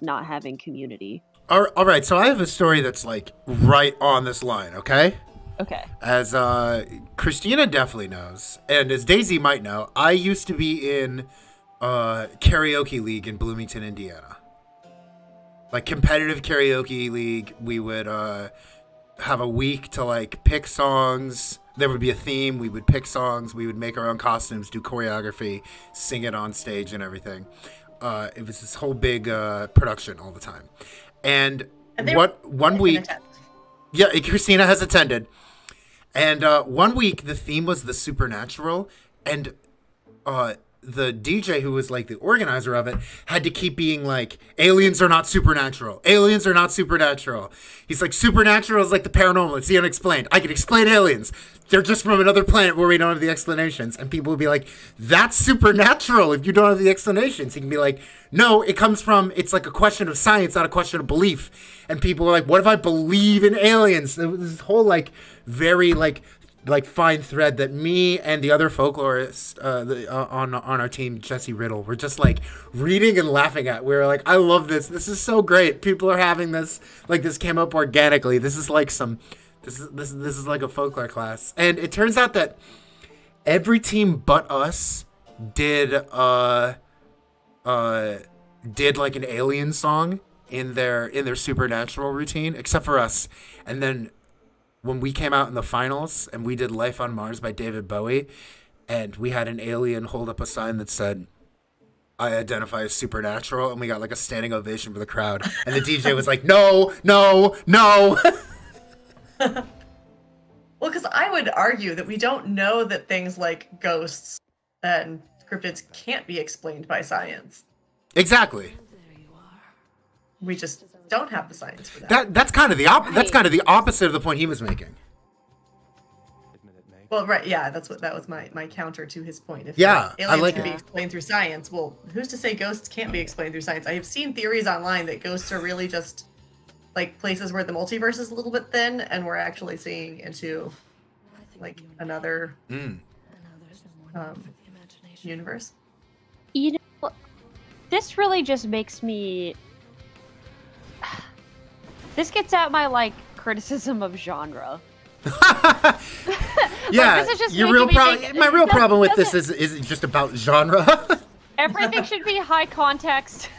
not having community. All right, so I have a story that's like right on this line, okay? Okay. As Kristina definitely knows, and as Daisy might know, I used to be in karaoke league in Bloomington, Indiana. Like competitive karaoke league, we would have a week to like pick songs. There would be a theme. We would pick songs. We would make our own costumes, do choreography, sing it on stage and everything. It was this whole big production all the time. And one week, yeah, Kristina has attended. And 1 week, the theme was the supernatural. And the DJ, who was like the organizer of it, had to keep being like, aliens are not supernatural. Aliens are not supernatural. He's like, supernatural is like the paranormal. It's the unexplained. I can explain aliens. They're just from another planet where we don't have the explanations. And people would be like, that's supernatural if you don't have the explanations. He can be like, no, it's like a question of science, not a question of belief. And people were like, what if I believe in aliens? There was this whole like very like fine thread that me and the other folklorists on our team, Jesse Riddle, were just like reading and laughing at. We were like, I love this. This is so great. People are having this. Like, this came up organically. This is like this is like a folklore class. And it turns out that every team but us did like an alien song in their supernatural routine, except for us. And then when we came out in the finals and we did Life on Mars by David Bowie, and we had an alien hold up a sign that said, I identify as supernatural, and we got like a standing ovation for the crowd. And the DJ was like, no, no, no. Well, because I would argue that we don't know that things like ghosts and cryptids can't be explained by science. Exactly. We just don't have the science for that. That's kind of the opposite of the point he was making. Well, right, yeah, that was my counter to his point. If yeah, aliens can be explained through science, well, who's to say ghosts can't be explained through science? I have seen theories online that ghosts are really just like places where the multiverse is a little bit thin, and we're actually seeing into like another universe. You know, this really just makes me. This gets at my like criticism of genre. Yeah, like, this is just my real problem with this isn't just about genre. Everything should be high context,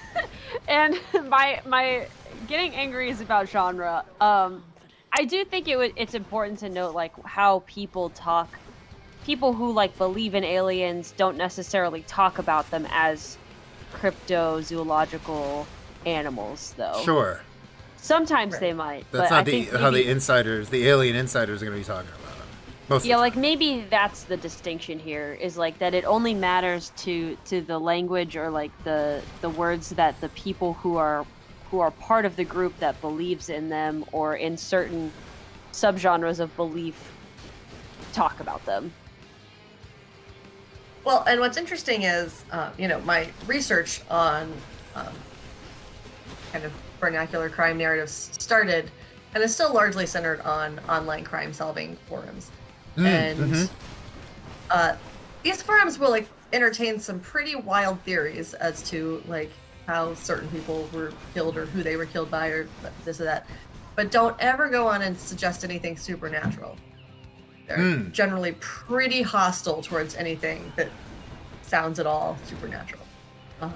and my getting angry is about genre. I do think it's important to note like how people talk. People who like believe in aliens don't necessarily talk about them as cryptozoological animals, though. Sure. Sometimes they might. That's but not how the alien insiders are going to be talking about them. Most yeah, like maybe that's the distinction here, is like that it only matters to the language or like the words that the people who are part of the group that believes in them or in certain subgenres of belief talk about them. Well, and what's interesting is, my research on kind of vernacular crime narratives started and is still largely centered on online crime solving forums. And these forums will like entertain some pretty wild theories as to like how certain people were killed or who they were killed by or this or that, but don't ever go on and suggest anything supernatural. They're generally pretty hostile towards anything that sounds at all supernatural. And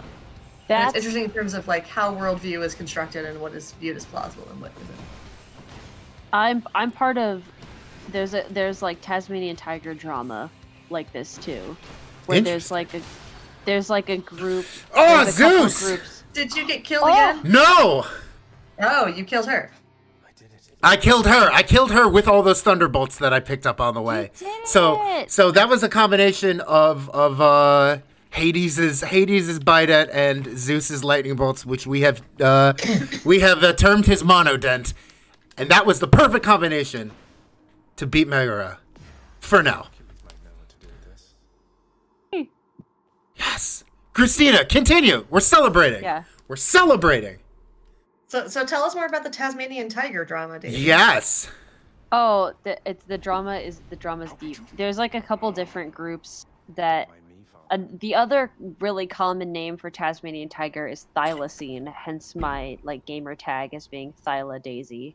That's it's interesting in terms of like how worldview is constructed and what is viewed as plausible and what isn't. I'm part of. There's like Tasmanian Tiger drama like this too, where there's like a group. Oh, there's a couple Zeus! groups. Did you get killed again? No! Oh, you killed her. I did it. I killed her. I killed her with all those thunderbolts that I picked up on the way. You did So it! so that was a combination of Hades's Bident and Zeus's lightning bolts, which we have termed his monodent, and that was the perfect combination to beat Megaera. For now. Might know what to do with this. Yes. Kristina, continue. We're celebrating. Yeah. We're celebrating. So tell us more about the Tasmanian Tiger drama, Dave. Yes. Oh, the drama is deep. There's like a couple different groups that. Why me, Father? The other really common name for Tasmanian Tiger is thylacine, hence my like gamer tag as being Thyla Daisy.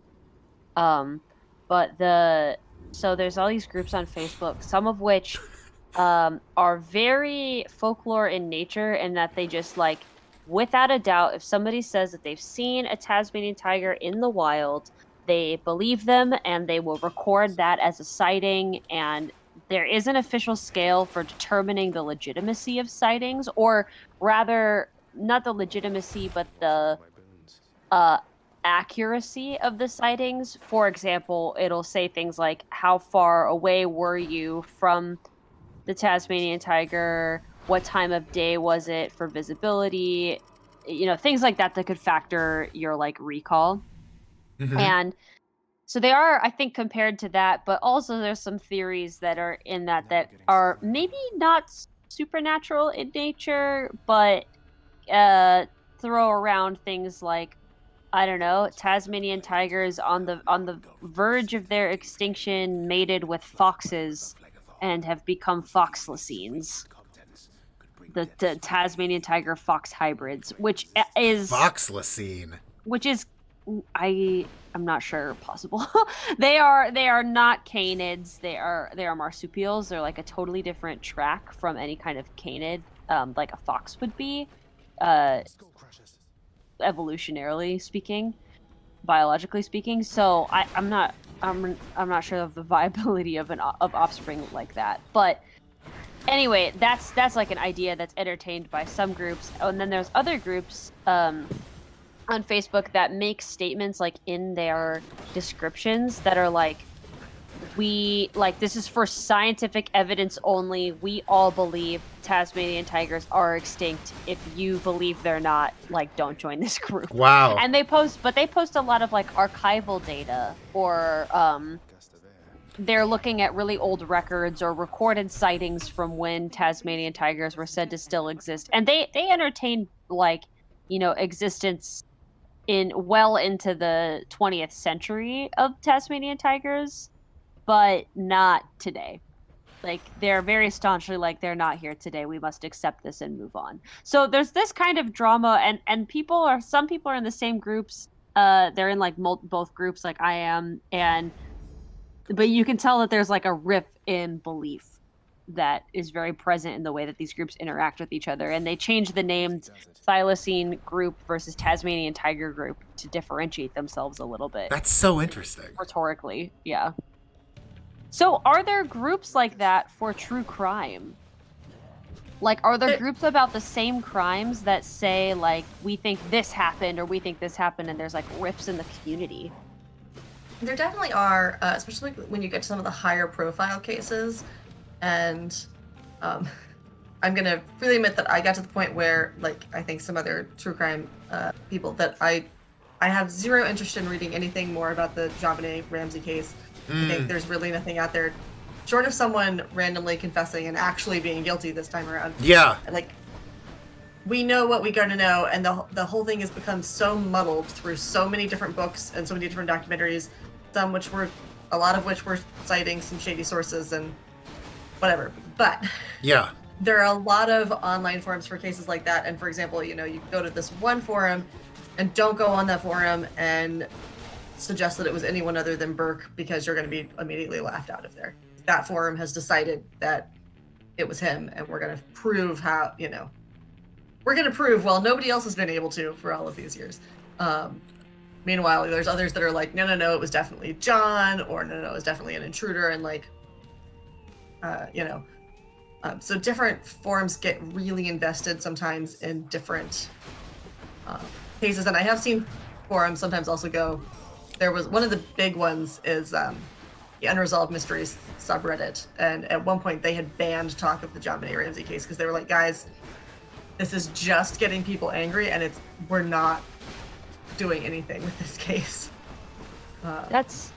So there's all these groups on Facebook, some of which are very folklore in nature, and that they just like, without a doubt, if somebody says that they've seen a Tasmanian tiger in the wild, they believe them and they will record that as a sighting. And there is an official scale for determining the legitimacy of sightings, or rather, not the legitimacy, but the My boons. accuracy of the sightings. For example, it'll say things like, how far away were you from the Tasmanian tiger? What time of day was it for visibility? You know, things like that could factor your like recall. Mhm. And so they are, I think, compared to that, but also there's some theories that are in that are maybe not supernatural in nature, but throw around things like, I don't know, Tasmanian tigers on the verge of their extinction mated with foxes and have become foxlacines. The Tasmanian tiger fox hybrids, which is Foxlacine. I'm not sure possible. they are not canids. They are marsupials. They're like a totally different track from any kind of canid, like a fox would be, evolutionarily speaking, biologically speaking. So I'm not sure of the viability of offspring like that. But anyway, that's like an idea that's entertained by some groups, and then there's other groups on Facebook that make statements like in their descriptions that are like, this is for scientific evidence only. We all believe Tasmanian tigers are extinct. If you believe they're not, like, don't join this group. Wow. And they post a lot of like archival data, or they're looking at really old records or recorded sightings from when Tasmanian tigers were said to still exist. And they entertain like, you know, existence well into the 20th century of Tasmanian tigers, but not today. Like, they're very staunchly like, they're not here today. We must accept this and move on. So there's this kind of drama, and some people are in the same groups. They're in like both groups, like I am, but you can tell that there's like a rift in belief that is very present in the way that these groups interact with each other. And they changed the name thylacine group versus Tasmanian tiger group to differentiate themselves a little bit. That's so interesting. Rhetorically, yeah. So are there groups like that for true crime? Like, are there groups about the same crimes that say, like, we think this happened or we think this happened, and there's like rifts in the community? There definitely are, especially when you get to some of the higher profile cases. And I'm going to freely admit that I got to the point where, like, I think some other true crime people, that I have zero interest in reading anything more about the JonBenet Ramsey case. I think there's really nothing out there, short of someone randomly confessing and actually being guilty this time around. Yeah. Like, we know what we gotta know, and the whole thing has become so muddled through so many different books and so many different documentaries, a lot of which were citing some shady sources and whatever. But Yeah. there are a lot of online forums for cases like that. And for example, you know, you go to this one forum and don't go on that forum and suggest that it was anyone other than Burke, because you're going to be immediately laughed out of there. That forum has decided that it was him, and we're gonna prove how, we're gonna prove, well, nobody else has been able to for all of these years. Meanwhile, there's others that are like, no, it was definitely John, or no, it was definitely an intruder, and like, so different forums get really invested sometimes in different cases, and I have seen forums sometimes also go, there was one of the big ones is the Unresolved Mysteries subreddit, and at one point they had banned talk of the John Benet Ramsey case because they were like, guys, this is just getting people angry, and we're not doing anything with this case. That's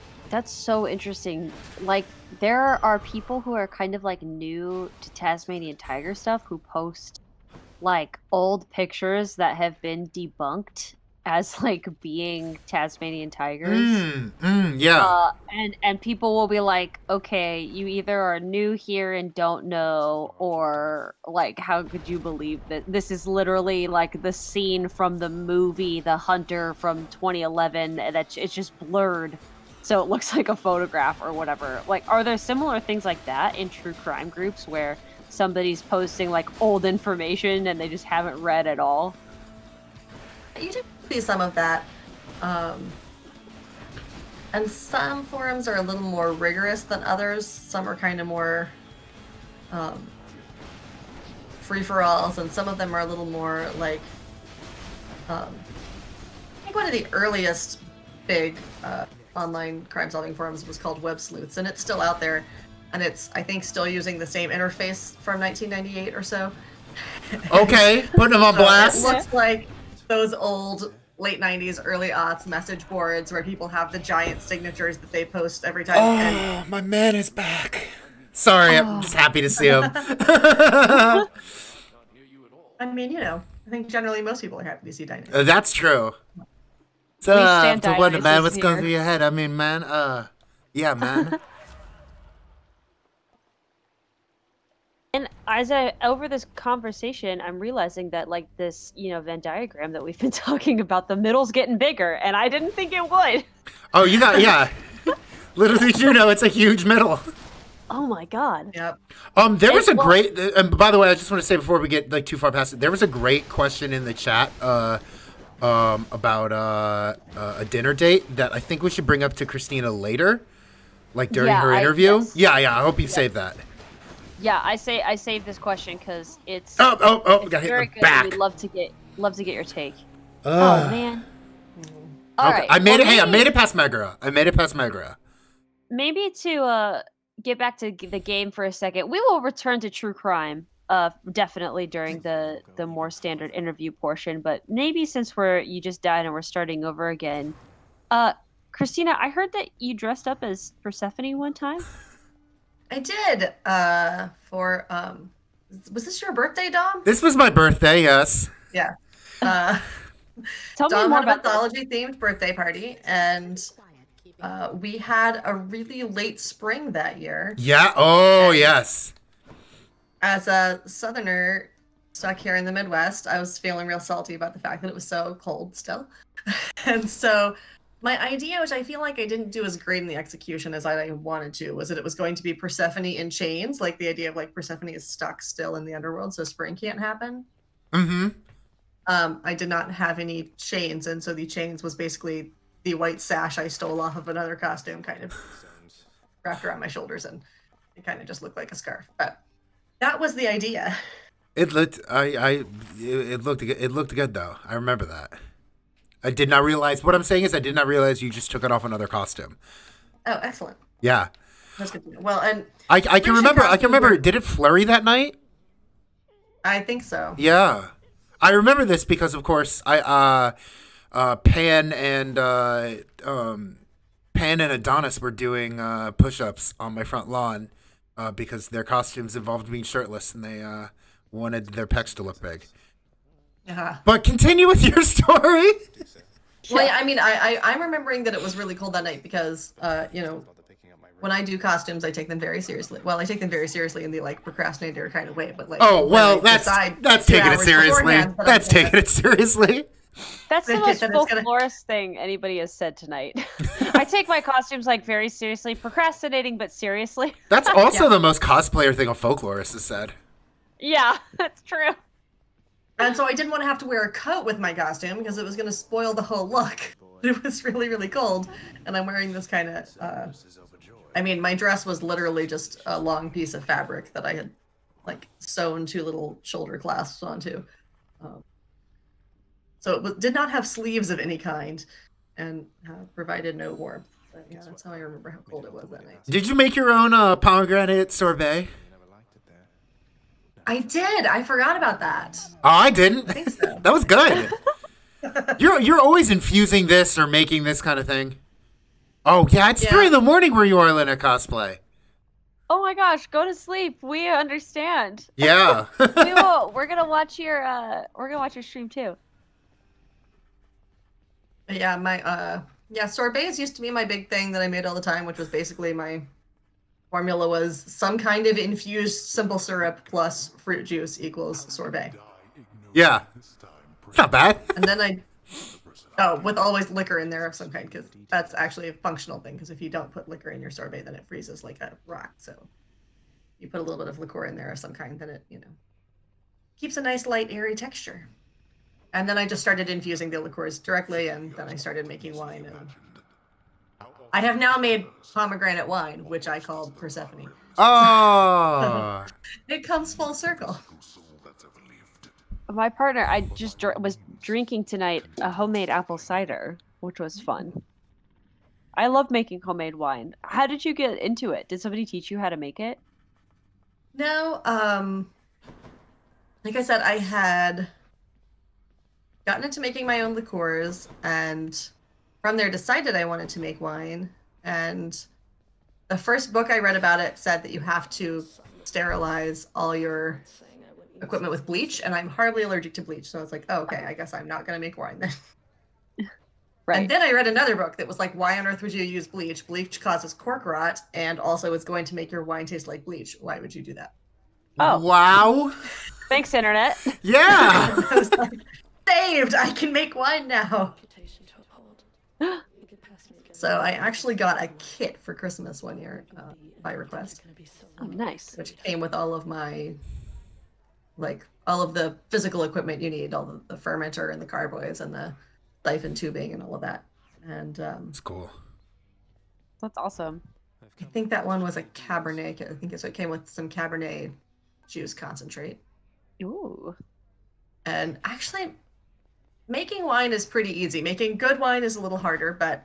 so interesting. Like, there are people who are kind of like new to Tasmanian Tiger stuff who post like old pictures that have been debunked as like being Tasmanian Tigers. Yeah. And people will be like, okay, you either are new here and don't know, or like, how could you believe that this is literally like the scene from the movie The Hunter from 2011 that it's just blurred so it looks like a photograph or whatever. Like, are there similar things like that in true crime groups where somebody's posting like old information and they just haven't read at all? You do see some of that. And some forums are a little more rigorous than others. Some are kind of more free-for-alls, and some of them are a little more like, I think one of the earliest big online crime-solving forums was called Web Sleuths, and it's still out there, and it's, I think, still using the same interface from 1998 or so. Okay, putting them on blast. It looks like those old late 90s, early aughts message boards where people have the giant signatures that they post every time. Oh, my man is back. Sorry, I'm just happy to see him. I mean, I think generally most people are happy to see Dionysus. That's true. So, stand to wonder, man, Dionysus what's going here. through your head? I mean, man, yeah, man. And as over this conversation, I'm realizing that like this, Venn diagram that we've been talking about, the middle's getting bigger, and I didn't think it would. Oh, yeah. Little did you know, it's a huge middle. Oh my god. Yep. There was a great, and by the way, I just want to say before we get like too far past it, there was a great question in the chat about a dinner date that I think we should bring up to Kristina later, like during her interview. Yes. Yeah. I hope you saved that. Yeah, I saved this question because it's Got hit very in the good. back. We'd love to get your take. Oh man. All Okay, right. I made it. Hey, I maybe- made it past Megaera. Maybe to get back to the game for a second, we will return to true crime. Definitely during the more standard interview portion, but maybe since you just died and we're starting over again. Kristina, I heard that you dressed up as Persephone one time. I did. Was this your birthday, Dom? This was my birthday. Yes. Yeah. Tell me Dom more had a about that. mythology-themed birthday party, and we had a really late spring that year. Yeah. Oh, yes. As a southerner stuck here in the Midwest, I was feeling real salty about the fact that it was so cold still. And so my idea, which I feel like I didn't do as great in the execution as I wanted to, was that it was going to be Persephone in chains, like the idea of like Persephone is stuck still in the underworld, so spring can't happen. Mm-hmm. I did not have any chains, and so the chains was basically the white sash I stole off of another costume, kind of wrapped around my shoulders, and it kind of just looked like a scarf. But that was the idea. It looked good though. I remember that. I did not realize. What I'm saying is, I did not realize you just took it off another costume. Oh, excellent. Yeah. That's good to know. Well, and I can remember. I can remember. Did it flurry that night? I think so. Yeah. I remember this because, of course, Pan and Adonis were doing push-ups on my front lawn because their costumes involved being shirtless, and they wanted their pecs to look big. Yeah. But continue with your story. Well, yeah, I mean, I'm remembering that it was really cold that night because, when I do costumes, I take them very seriously. Well, I take them very seriously in the like procrastinator kind of way, but like. Oh well, when I that's decide taking 2 it hours seriously. beforehand that That's I'm gonna- taking it seriously. That's the most That's gonna- folklorist thing anybody has said tonight. I take my costumes like very seriously, procrastinating but seriously. That's also the most cosplayer thing a folklorist has said. Yeah, that's true. And so I didn't want to have to wear a coat with my costume because it was going to spoil the whole look. It was really, really cold. And I'm wearing this kind of, I mean, my dress was literally just a long piece of fabric that I had like sewn 2 little shoulder clasps onto. So it did not have sleeves of any kind and provided no warmth. But yeah, that's how I remember how cold it was that night. Did you make your own pomegranate sorbet? I did. I forgot about that. Oh, I didn't. I think so. That was good. You're always infusing this or making this kind of thing. Oh yeah, it's 3 a.m. where you are, Lena cosplay. Oh my gosh, go to sleep. We understand. Yeah. We're gonna watch your stream too. But yeah, my sorbets used to be my big thing that I made all the time, which was basically my formula was some kind of infused simple syrup plus fruit juice equals sorbet. Yeah. It's not bad. And then with always liquor in there of some kind, because that's actually a functional thing, because if you don't put liquor in your sorbet, then it freezes like a rock. So you put a little bit of liqueur in there of some kind, then it, keeps a nice light, airy texture. And then I just started infusing the liqueurs directly, and then I started making wine. And I have now made pomegranate wine, which I called Persephone. Oh. It comes full circle. My partner, I just was drinking tonight a homemade apple cider, which was fun. I love making homemade wine. How did you get into it? Did somebody teach you how to make it? No, like I said, I had gotten into making my own liqueurs, and from there decided I wanted to make wine. And the first book I read about it said that you have to sterilize all your equipment with bleach, and I'm horribly allergic to bleach. So I was like, oh, okay, I guess I'm not going to make wine then. Right. And then I read another book that was like, why on earth would you use bleach? Bleach causes cork rot, and also it's going to make your wine taste like bleach. Why would you do that? Oh. Wow. Thanks, Internet. Yeah. I was like, saved! I can make wine now. So I actually got a kit for Christmas one year by request. Oh, nice. Which came with all of my, all of the physical equipment you need, all the fermenter and the carboys and the siphon tubing and all of that. And That's cool. That's awesome. I think that one was a Cabernet. I think it came with some Cabernet juice concentrate. Ooh. And actually, making wine is pretty easy. Making good wine is a little harder, but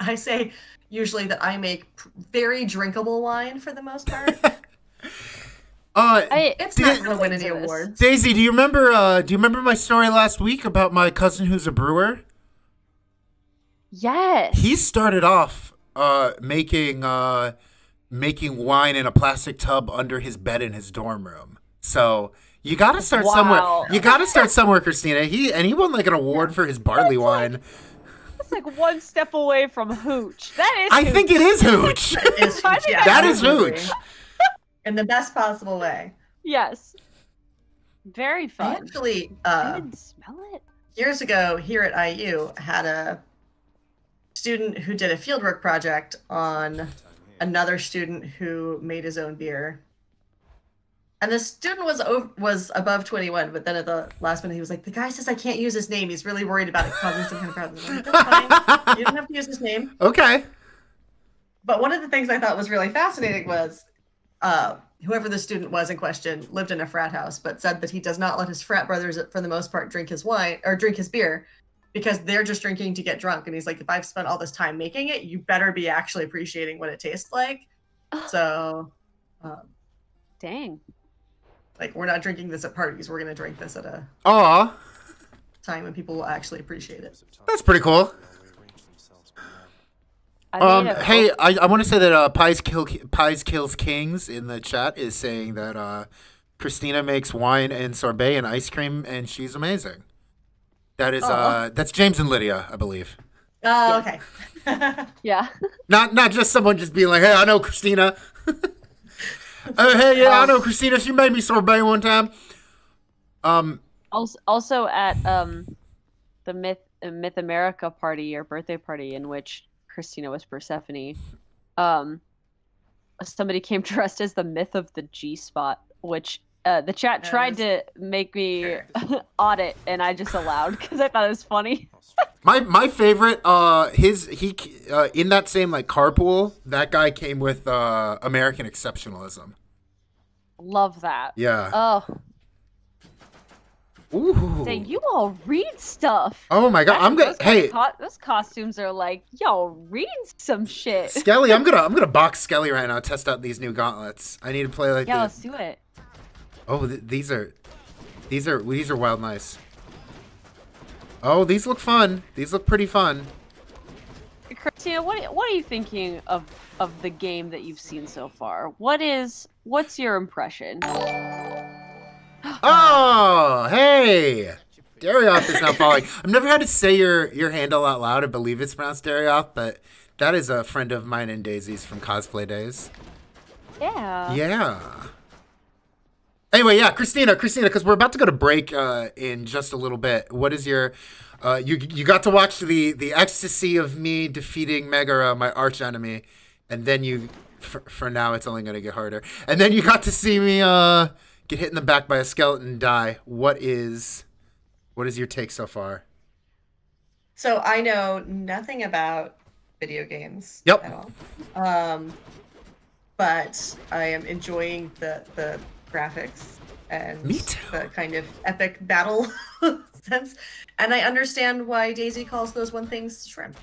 I say usually that I make very drinkable wine for the most part. It's not going to win any awards. Daisy, do you remember my story last week about my cousin who's a brewer? Yes. He started off making wine in a plastic tub under his bed in his dorm room. So you got to start somewhere. You got to start somewhere, Kristina. He won like an award for his barley wine. That's like one step away from hooch. That is. I think it is hooch. That is hooch. Yeah, that is hooch. In the best possible way. Yes. Very fun. I actually, I didn't smell it. Years ago here at IU, had a student who did a fieldwork project on another student who made his own beer. And the student was above 21, but then at the last minute he was like, the guy says I can't use his name. He's really worried about it causing some kind of problem. I'm like, that's fine. You don't have to use his name. Okay. But one of the things I thought was really fascinating was whoever the student was in question lived in a frat house, but said that he does not let his frat brothers, for the most part, drink his wine or drink his beer because they're just drinking to get drunk. And he's like, if I've spent all this time making it, you better be actually appreciating what it tastes like. So, dang. Like, we're not drinking this at parties. We're going to drink this at a time when people will actually appreciate it. That's pretty cool. Hey, I want to say that Pies Kills Kings in the chat is saying that Kristina makes wine and sorbet and ice cream, and she's amazing. That is that's James and Lydia, I believe. Oh, okay. Yeah. Not just someone just being like, hey, I know Kristina. Hey, yeah, I know Kristina. She made me sorbet one time. Also at the Myth America party or birthday party in which Kristina was Persephone, somebody came dressed as the Myth of the G-spot, which the chat tried to make me audit, and I just allowed because I thought it was funny. My favorite, in that same like carpool, that guy came with American exceptionalism. Love that. Yeah. Oh. Ooh. Dang, you all read stuff. Oh my god, I'm gonna. Hey, those costumes are like, y'all read some shit. Skelly, I'm gonna box Skelly right now. Test out these new gauntlets. I need to play like. Yeah, let's do it. Oh, these are wild nice. Oh, these look fun. These look pretty fun. Kristina, what are you thinking of the game that you've seen so far? What's your impression? Oh, hey! Darioth is now following. I've never had to say your handle out loud. I believe it's pronounced Darioth, but that is a friend of mine and Daisy's from cosplay days. Yeah. Yeah. Anyway, yeah, Kristina, because we're about to go to break in just a little bit. What is your... you got to watch the ecstasy of me defeating Megaera, my arch enemy, and then you... For now, it's only going to get harder. And then you got to see me get hit in the back by a skeleton and die. What is your take so far? So I know nothing about video games Yep. at all. But I am enjoying the graphics and Me too. the kind of epic battle sense. And I understand why Daisy calls those one things shrimp.